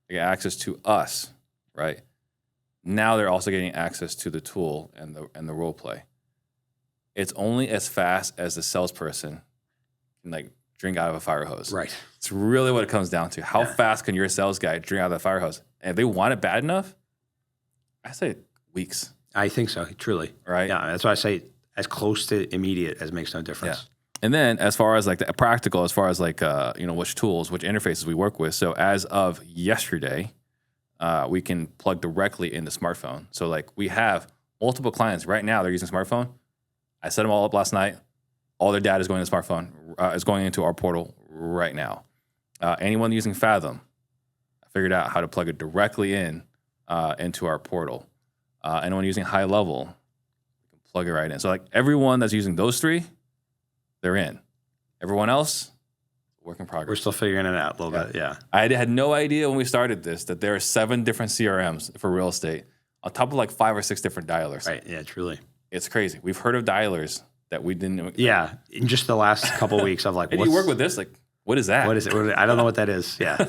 They get access to us, right? Now they're also getting access to the tool and the role play. It's only as fast as the salesperson can like drink out of a fire hose. Right. It's really what it comes down to. How fast can your sales guy drink out of the fire hose? And if they want it bad enough, I say weeks. I think so, truly. Right? Yeah, that's why I say as close to immediate as makes no difference. Yeah. And then as far as like the practical, as far as like, which tools, which interfaces we work with. So as of yesterday, we can plug directly into smartphone. So like we have multiple clients right now, they're using smartphone. I set them all up last night. All their data is going to the smartphone, is going into our portal right now. Anyone using Fathom, I figured out how to plug it directly into our portal. Anyone using High Level, we can plug it right in. So like everyone that's using those three, they're in. Everyone else, work in progress. We're still figuring it out a little bit, yeah. I had no idea when we started this that there are 7 different CRMs for real estate on top of like 5 or 6 different dialers. Right, yeah, truly. It's crazy. We've heard of dialers that we didn't. Yeah, in just the last couple of weeks, I'm like, and you work with this? Like, what is that? What is it? I don't know what that is. Yeah.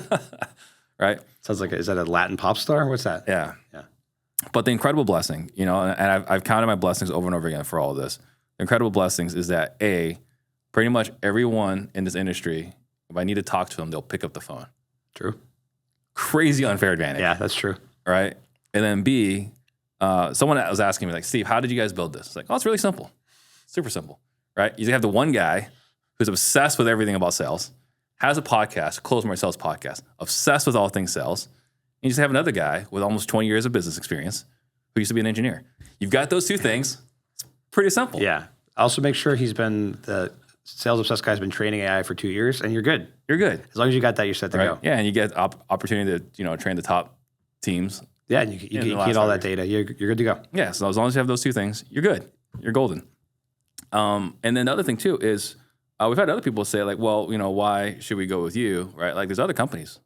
Right? Sounds like, is that a Latin pop star? What's that? Yeah. But the incredible blessing, and I've counted my blessings over and over again for all of this. The incredible blessings is that pretty much everyone in this industry, if I need to talk to them, they'll pick up the phone. True. Crazy unfair advantage. Yeah, that's true. Right? And then B, someone was asking me like, Steve, how did you guys build this? It's like, it's really simple. Super simple, right? You have the one guy who's obsessed with everything about sales, has a podcast, Close More Sales podcast, obsessed with all things sales. And you just have another guy with almost 20 years of business experience who used to be an engineer. You've got those two things. It's pretty simple. Yeah. Also make sure the sales obsessed guy's been training AI for 2 years, and you're good. You're good. As long as you got that, you're set to go. Yeah, and you get opportunity to train the top teams. Yeah, and you get all that data. You're good to go. Yeah, so as long as you have those two things, you're good. You're golden. And then the other thing too is we've had other people say like, well, why should we go with you, right? Like there's other companies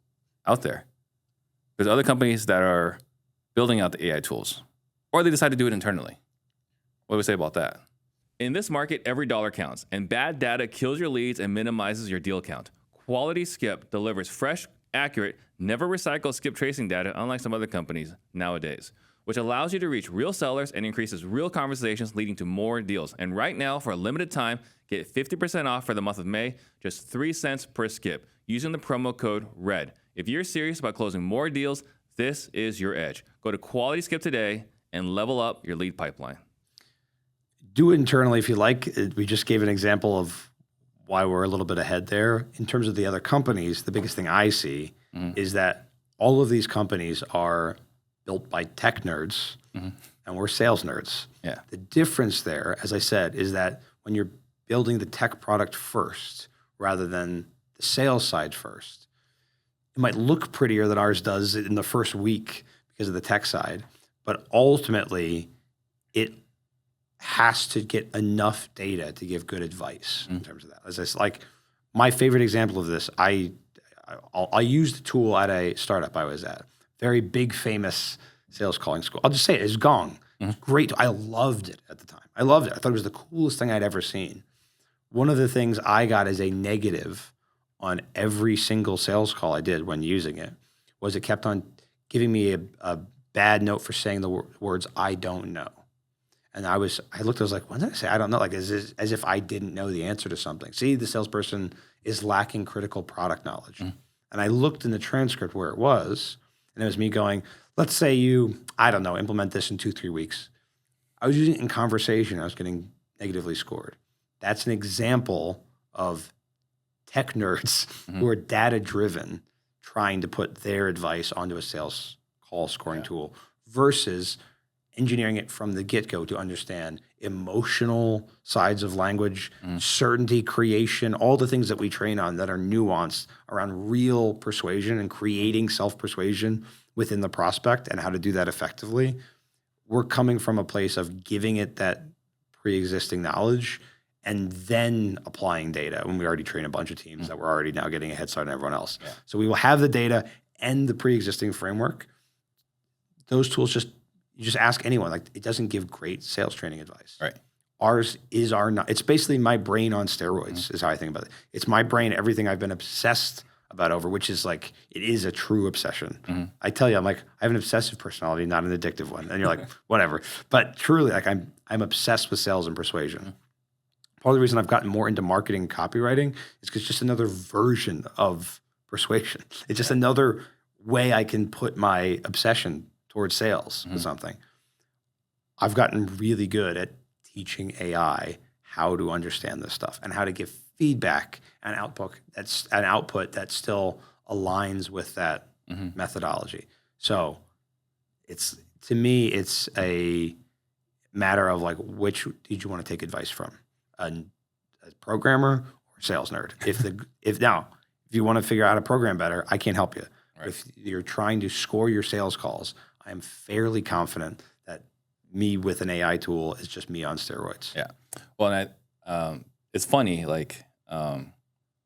out there. There's other companies that are building out the AI tools, or they decide to do it internally. What do we say about that? In this market, every dollar counts, and bad data kills your leads and minimizes your deal count. Quality Skip delivers fresh, accurate, never recycled skip tracing data, unlike some other companies nowadays, which allows you to reach real sellers and increases real conversations, leading to more deals. And right now, for a limited time, get 50% off for the month of May, just 3 cents per skip, using the promo code RED. If you're serious about closing more deals, this is your edge. Go to Quality Skip today and level up your lead pipeline. Do it internally if you like. We just gave an example of why we're a little bit ahead there. In terms of the other companies, the biggest thing I see is that all of these companies are built by tech nerds, and we're sales nerds. Yeah. The difference there, as I said, is that when you're building the tech product first rather than the sales side first, it might look prettier than ours does in the first week because of the tech side, but ultimately it has to get enough data to give good advice in terms of that. As I said, like my favorite example of this, I used the tool at a startup I was at, very big, famous sales calling school. I'll just say it, it's Gong. Great. I loved it at the time. I loved it. I thought it was the coolest thing I'd ever seen. One of the things I got as a negative on every single sales call I did when using it was it kept on giving me a bad note for saying the words, I don't know. And I looked, I was like, what did I say? I don't know. Like, as if I didn't know the answer to something. See, the salesperson is lacking critical product knowledge. And I looked in the transcript where it was, and it was me going, let's say you, I don't know, implement this in 2-3 weeks. I was using it in conversation. I was getting negatively scored. That's an example of tech nerds who are data-driven trying to put their advice onto a sales call scoring tool versus engineering it from the get-go to understand emotional sides of language, certainty creation, all the things that we train on that are nuanced around real persuasion and creating self-persuasion within the prospect and how to do that effectively. We're coming from a place of giving it that pre-existing knowledge and then applying data when we already train a bunch of teams that we're already now getting a head start on everyone else. Yeah. So we will have the data and the pre-existing framework. Those tools you just ask anyone. Like, it doesn't give great sales training advice. Right. Ours is it's basically my brain on steroids is how I think about it. It's my brain, everything I've been obsessed about over, which is like, it is a true obsession. I tell you, I'm like, I have an obsessive personality, not an addictive one. And you're like, whatever. But truly, like, I'm obsessed with sales and persuasion. Part of the reason I've gotten more into marketing and copywriting is because it's just another version of persuasion. It's just another way I can put my obsession towards sales or something. I've gotten really good at teaching AI how to understand this stuff and how to give feedback and output that still aligns with that methodology. So to me, it's a matter of like, which did you want to take advice from? A programmer or sales nerd? If you want to figure out how to program better, I can't help you. Right. If you're trying to score your sales calls, I'm fairly confident that me with an AI tool is just me on steroids. Yeah. Well, and it's funny, like,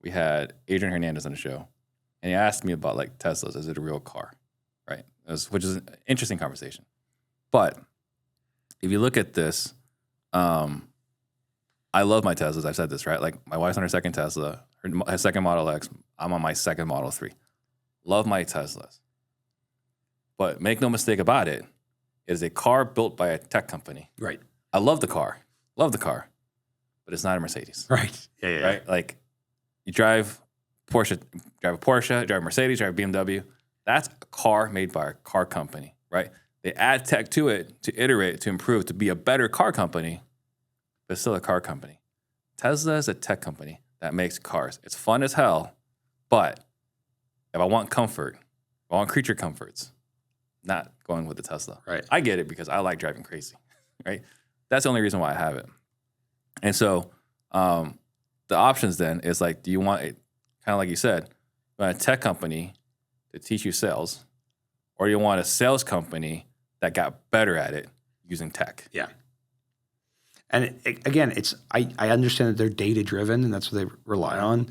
we had Adrian Hernandez on the show, and he asked me about, like, Teslas. Is it a real car? Right. Which is an interesting conversation. But if you look at this, I love my Teslas. I've said this, right? Like, my wife's on her second Tesla, her second Model X. I'm on my second Model 3. Love my Teslas. But make no mistake about it, it is a car built by a tech company. Right. I love the car, but it's not a Mercedes. Right. Yeah. Right. Like, you drive a Porsche, drive a Mercedes, drive a BMW. That's a car made by a car company, right? They add tech to it to iterate, to improve, to be a better car company, but it's still a car company. Tesla is a tech company that makes cars. It's fun as hell, but if I want comfort, if I want creature comforts, not going with the Tesla. Right. I get it because I like driving crazy, right? That's the only reason why I have it. And so the options then is like, do you want it, kind of like you said, you want a tech company to teach you sales, or do you want a sales company that got better at it using tech? Yeah. And again, I understand that they're data driven and that's what they rely on.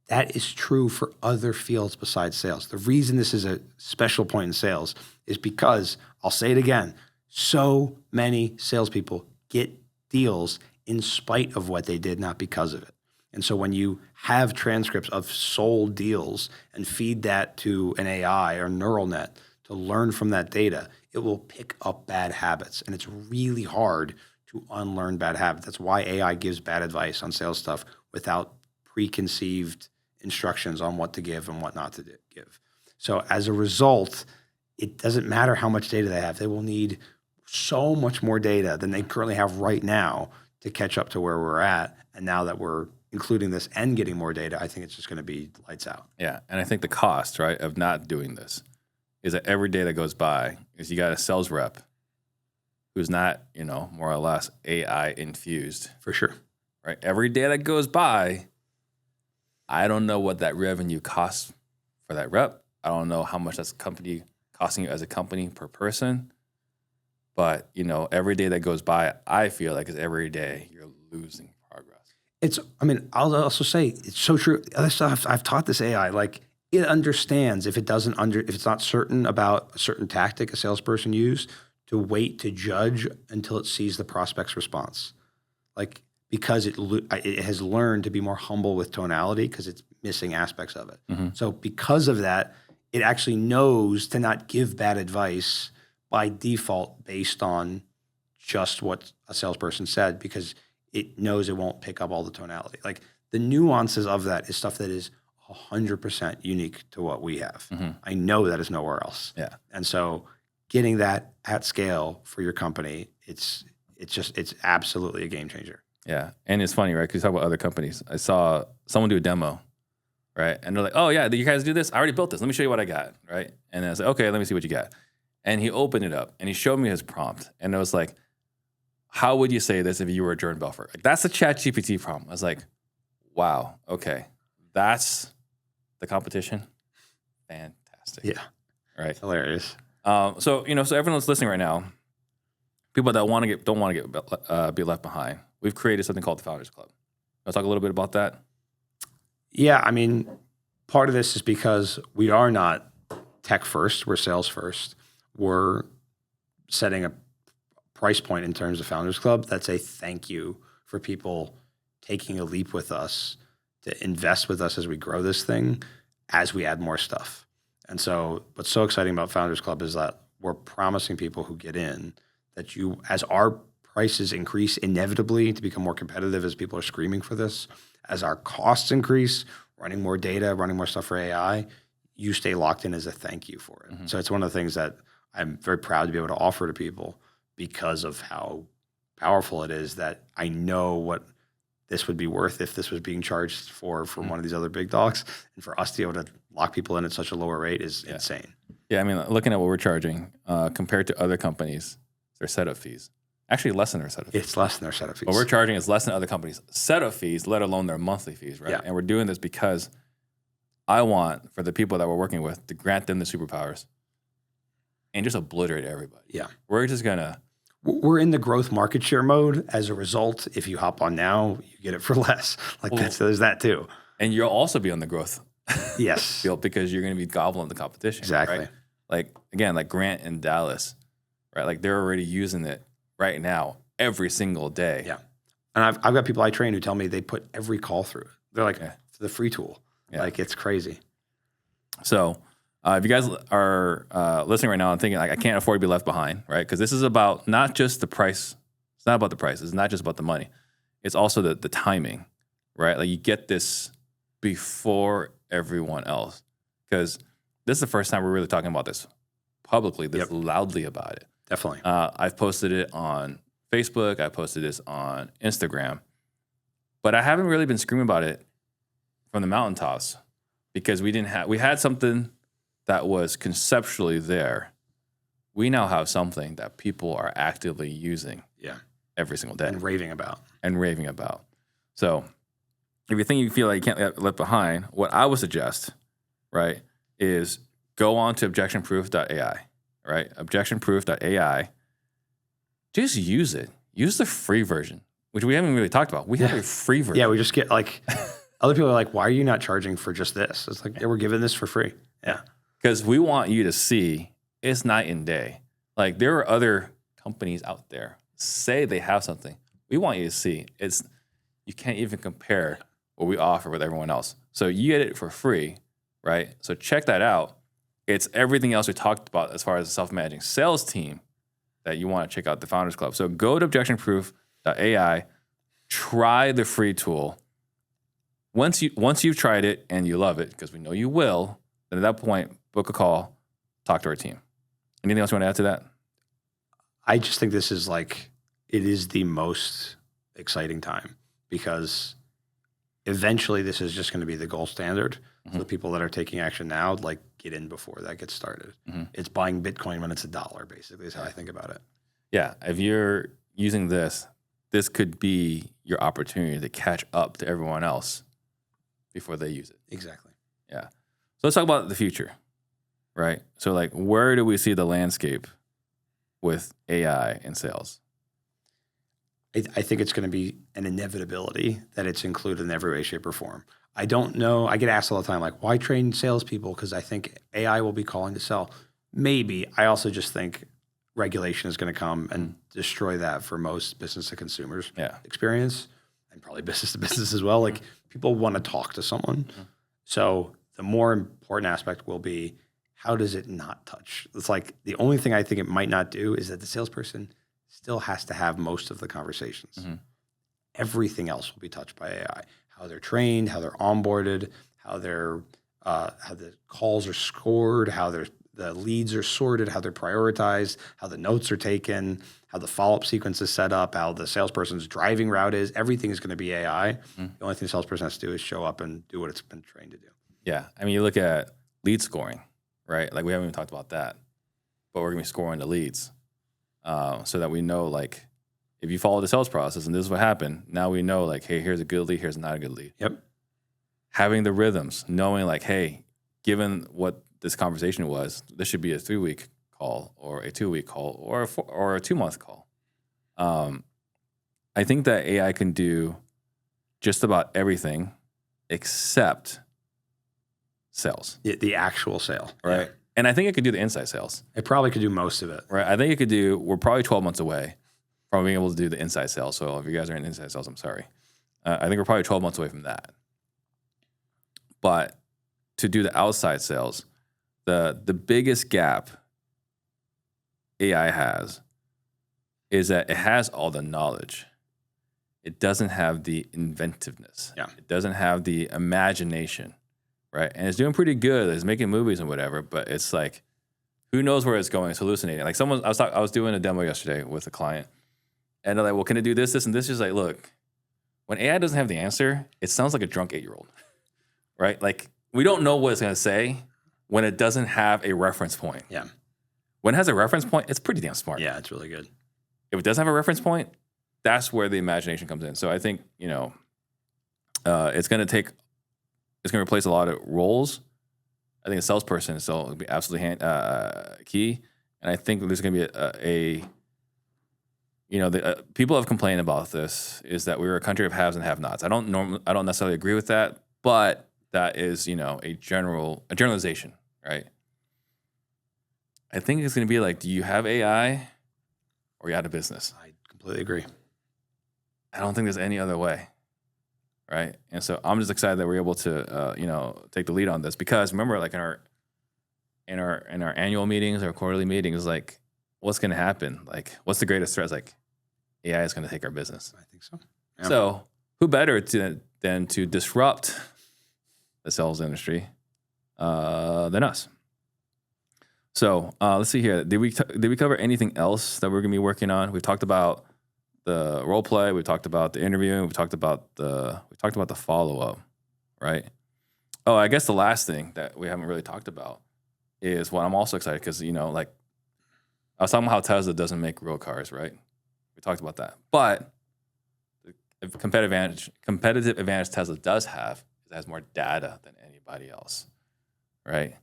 That is true for other fields besides sales. The reason this is a special point in sales is because, I'll say it again, so many salespeople get deals in spite of what they did, not because of it. And so when you have transcripts of sold deals and feed that to an AI or neural net to learn from that data, it will pick up bad habits. And it's really hard to unlearn bad habits. That's why AI gives bad advice on sales stuff without preconceived instructions on what to give and what not to give. So as a result, it doesn't matter how much data they have. They will need so much more data than they currently have right now to catch up to where we're at. And now that we're including this and getting more data, I think it's just going to be lights out. Yeah, and I think the cost, right, of not doing this is that every day that goes by is you got a sales rep who's not, more or less AI infused. For sure. Right? Every day that goes by, I don't know what that revenue costs for that rep. I don't know how much that's costing you as a company per person. But, every day that goes by, I feel like it's every day you're losing progress. I'll also say it's so true. Other stuff I've taught this AI, like, it understands if it's not certain about a certain tactic a salesperson used, to wait to judge until it sees the prospect's response. Like, because it has learned to be more humble with tonality because it's missing aspects of it. Mm-hmm. So because of that, it actually knows to not give bad advice by default based on just what a salesperson said, because it knows it won't pick up all the tonality. Like, the nuances of that is stuff that is 100% unique to what we have. Mm-hmm. I know that is nowhere else. Yeah. And so getting that at scale for your company, it's absolutely a game changer. Yeah. And it's funny, right? Because you talk about other companies. I saw someone do a demo, right? And they're like, oh, yeah, you guys do this? I already built this. Let me show you what I got, right? And I was like, okay, let me see what you got. And he opened it up and he showed me his prompt. And it was like, how would you say this if you were Jordan Belfort? Like, that's the ChatGPT problem. I was like, wow, okay, that's the competition. Fantastic. Yeah. Right. Hilarious. So so everyone that's listening right now, people that don't want to get be left behind. We've created something called the Founders Club. Want to talk a little bit about that? Yeah, I mean, part of this is because we are not tech first, we're sales first. We're setting a price point in terms of Founders Club that's a thank you for people taking a leap with us to invest with us as we grow this thing, as we add more stuff. And so what's so exciting about Founders Club is that we're promising people who get in that as our prices increase inevitably to become more competitive as people are screaming for this, as our costs increase, running more data, running more stuff for AI, you stay locked in as a thank you for it. Mm-hmm. So it's one of the things that I'm very proud to be able to offer to people because of how powerful it is, that I know what this would be worth if this was being charged for from one of these other big dogs. And for us to be able to lock people in at such a lower rate is insane. Yeah, I mean, looking at what we're charging compared to other companies, their setup fees. Actually, less than their setup fees. It's less than their setup fees. What we're charging is less than other companies' setup fees, let alone their monthly fees, right? Yeah. And we're doing this because I want, for the people that we're working with, to grant them the superpowers and just obliterate everybody. Yeah. We're just going to... We're in the growth market share mode. As a result, if you hop on now, you get it for less. There's that too. And you'll also be on the growth yes. field because you're going to be gobbling the competition. Exactly. Right? Like, again, like Grant in Dallas, right? Like, they're already using it right now every single day. Yeah. And I've got people I train who tell me they put every call through it. They're like, the free tool. Yeah. Like, it's crazy. So if you guys are listening right now and thinking, like, I can't afford to be left behind, right? Because this is about not just the price. It's not about the price. It's not just about the money. It's also the timing, right? Like, you get this before everyone else. Because this is the first time we're really talking about this publicly, loudly about it. Definitely. I've posted it on Facebook. I posted this on Instagram. But I haven't really been screaming about it from the mountaintops because we had something that was conceptually there. We now have something that people are actively using every single day. And raving about. So if you think you feel like you can't get left behind, what I would suggest, right, is go on to objectionproof.ai. Right? Objectionproof.ai. Just use it. Use the free version, which we haven't really talked about. We have a free version. Yeah, we just get like, other people are like, why are you not charging for just this? It's like, we're giving this for free. Yeah. Because we want you to see it's night and day. Like, there are other companies out there say they have something. We want you to see you can't even compare what we offer with everyone else. So you get it for free, right? So check that out. It's everything else we talked about as far as the self-managing sales team that you want to check out the Founders Club. So go to objectionproof.ai, try the free tool. Once you've tried it and you love it, because we know you will, then at that point, book a call, talk to our team. Anything else you want to add to that? I just think this is it is the most exciting time because eventually this is just going to be the gold standard. So the people that are taking action now, get in before that gets started. Mm-hmm. It's buying Bitcoin when it's $1, basically, is how I think about it. Yeah. If you're using this could be your opportunity to catch up to everyone else before they use it. Exactly. Yeah. So let's talk about the future, right? So, where do we see the landscape with AI in sales? I think it's going to be an inevitability that it's included in every way, shape, or form. I don't know. I get asked all the time, why train salespeople? Because I think AI will be calling to sell. Maybe. I also just think regulation is going to come and destroy that for most business to consumers experience, and probably business to business as well. People want to talk to someone. Mm-hmm. So the more important aspect will be, how does it not touch? It's the only thing I think it might not do is that the salesperson still has to have most of the conversations. Mm-hmm. Everything else will be touched by AI. How they're trained, how they're onboarded, how the calls are scored, how the leads are sorted, how they're prioritized, how the notes are taken, how the follow-up sequence is set up, how the salesperson's driving route is. Everything is going to be AI. Mm-hmm. The only thing the salesperson has to do is show up and do what it's been trained to do. Yeah. I mean, you look at lead scoring, right? We haven't even talked about that, but we're going to be scoring the leads so that we know, if you follow the sales process and this is what happened, now we know like, hey, here's a good lead, here's not a good lead. Yep. Having the rhythms, knowing like, hey, given what this conversation was, this should be a 3-week call or a 2-week call or a 2-month call. I think that AI can do just about everything except sales. The actual sale. Right. Yeah. And I think it could do the inside sales. It probably could do most of it. Right. I think we're probably 12 months away from being able to do the inside sales. So if you guys are in inside sales, I'm sorry. I think we're probably 12 months away from that. But to do the outside sales, the biggest gap AI has is that it has all the knowledge. It doesn't have the inventiveness. Yeah. It doesn't have the imagination, right? And it's doing pretty good. It's making movies and whatever, but it's like, who knows where it's going? It's hallucinating. Like I was doing a demo yesterday with a client, and they're like, well, can it do this, this, and this? Just like, look, when AI doesn't have the answer, it sounds like a drunk 8-year-old, right? Like, we don't know what it's going to say when it doesn't have a reference point. Yeah. When it has a reference point, it's pretty damn smart. Yeah, it's really good. If it doesn't have a reference point, that's where the imagination comes in. So I think, it's going to replace a lot of roles. I think a salesperson is still be absolutely key. And I think there's going to be people have complained about this, is that we were a country of haves and have-nots. I don't necessarily agree with that, but that is, a generalization, right? I think it's going to be like, do you have AI or you're out of business? I completely agree. I don't think there's any other way, right? And so I'm just excited that we're able to, take the lead on this, because remember, like in our annual meetings or quarterly meetings, like what's going to happen? Like, what's the greatest threat? It's like AI is going to take our business. I think so. Yeah. So who better than to disrupt the sales industry than us? So let's see here. Did we cover anything else that we're going to be working on? We've talked about the role play. We talked about the interview. We talked about the follow up, right? Oh, I guess the last thing that we haven't really talked about is what I'm also excited, because like I was talking about how Tesla doesn't make real cars, right? We talked about that, but the competitive advantage Tesla does have is it has more data than anybody else, right?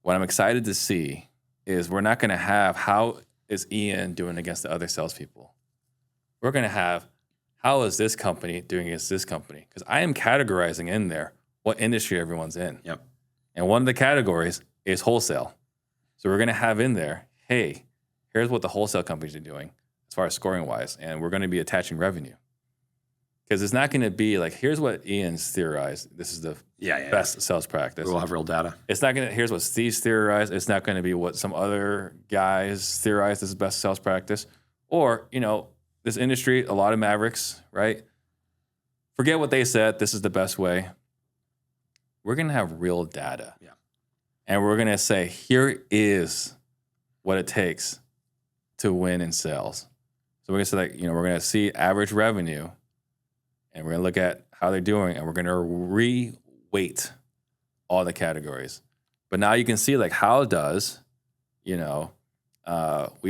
What I'm excited to see is we're not going to have how is Ian doing against the other salespeople. We're going to have how is this company doing against this company, because I am categorizing in there what industry everyone's in. Yep. And one of the categories is wholesale. So we're going to have in there, hey, here's what the wholesale companies are doing as far as scoring wise, and we're going to be attaching revenue. Because it's not going to be like, here's what Ian's theorized. This is the best sales practice. We'll have real data. It's not going to, here's what Steve's theorized. It's not going to be what some other guys theorized this is best sales practice. Or, this industry, a lot of mavericks, right? Forget what they said. This is the best way. We're going to have real data. Yeah. And we're going to say, here is what it takes to win in sales. So we're going to say, like, we're going to see average revenue, and we're going to look at how they're doing, and we're going to re-weight all the categories. But now you can see, like, how does, we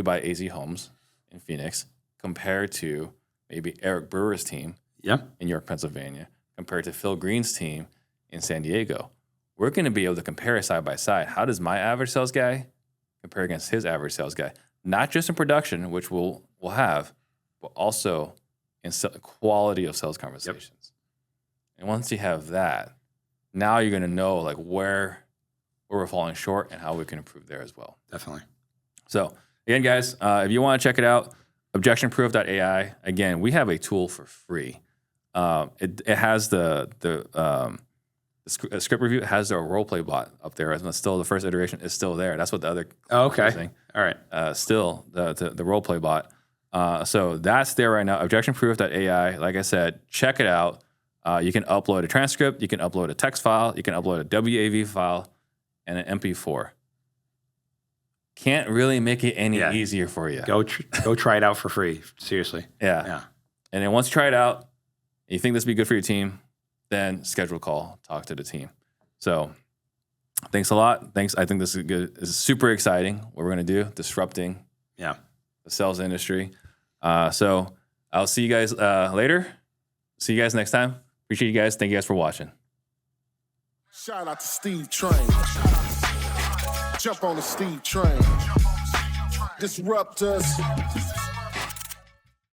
buy AZ Homes in Phoenix compared to maybe Eric Brewer's team in York, Pennsylvania, compared to Phil Green's team in San Diego. We're going to be able to compare side by side. How does my average sales guy compare against his average sales guy? Not just in production, which we'll have, but also in quality of sales conversations. Yep. And once you have that, now you're going to know like where we're falling short and how we can improve there as well. Definitely. So again, guys, if you want to check it out, objectionproof.ai. Again, we have a tool for free. It has the script review. It has a role play bot up there. It's still the first iteration is still there. That's what the other. Oh, okay. All right. Still the role play bot. So that's there right now. Objectionproof.ai. Like I said, check it out. You can upload a transcript. You can upload a text file. You can upload a WAV file and an MP4. Can't really make it any easier for you. Go try it out for free. Seriously. Yeah. And then once you try it out, and you think this would be good for your team, then schedule a call, talk to the team. So thanks a lot. Thanks. I think this is good. This is super exciting what we're going to do, disrupting the sales industry. So I'll see you guys later. See you guys next time. Appreciate you guys. Thank you guys for watching. Shout out to Steve Train. Jump on the Steve Train. Disruptors.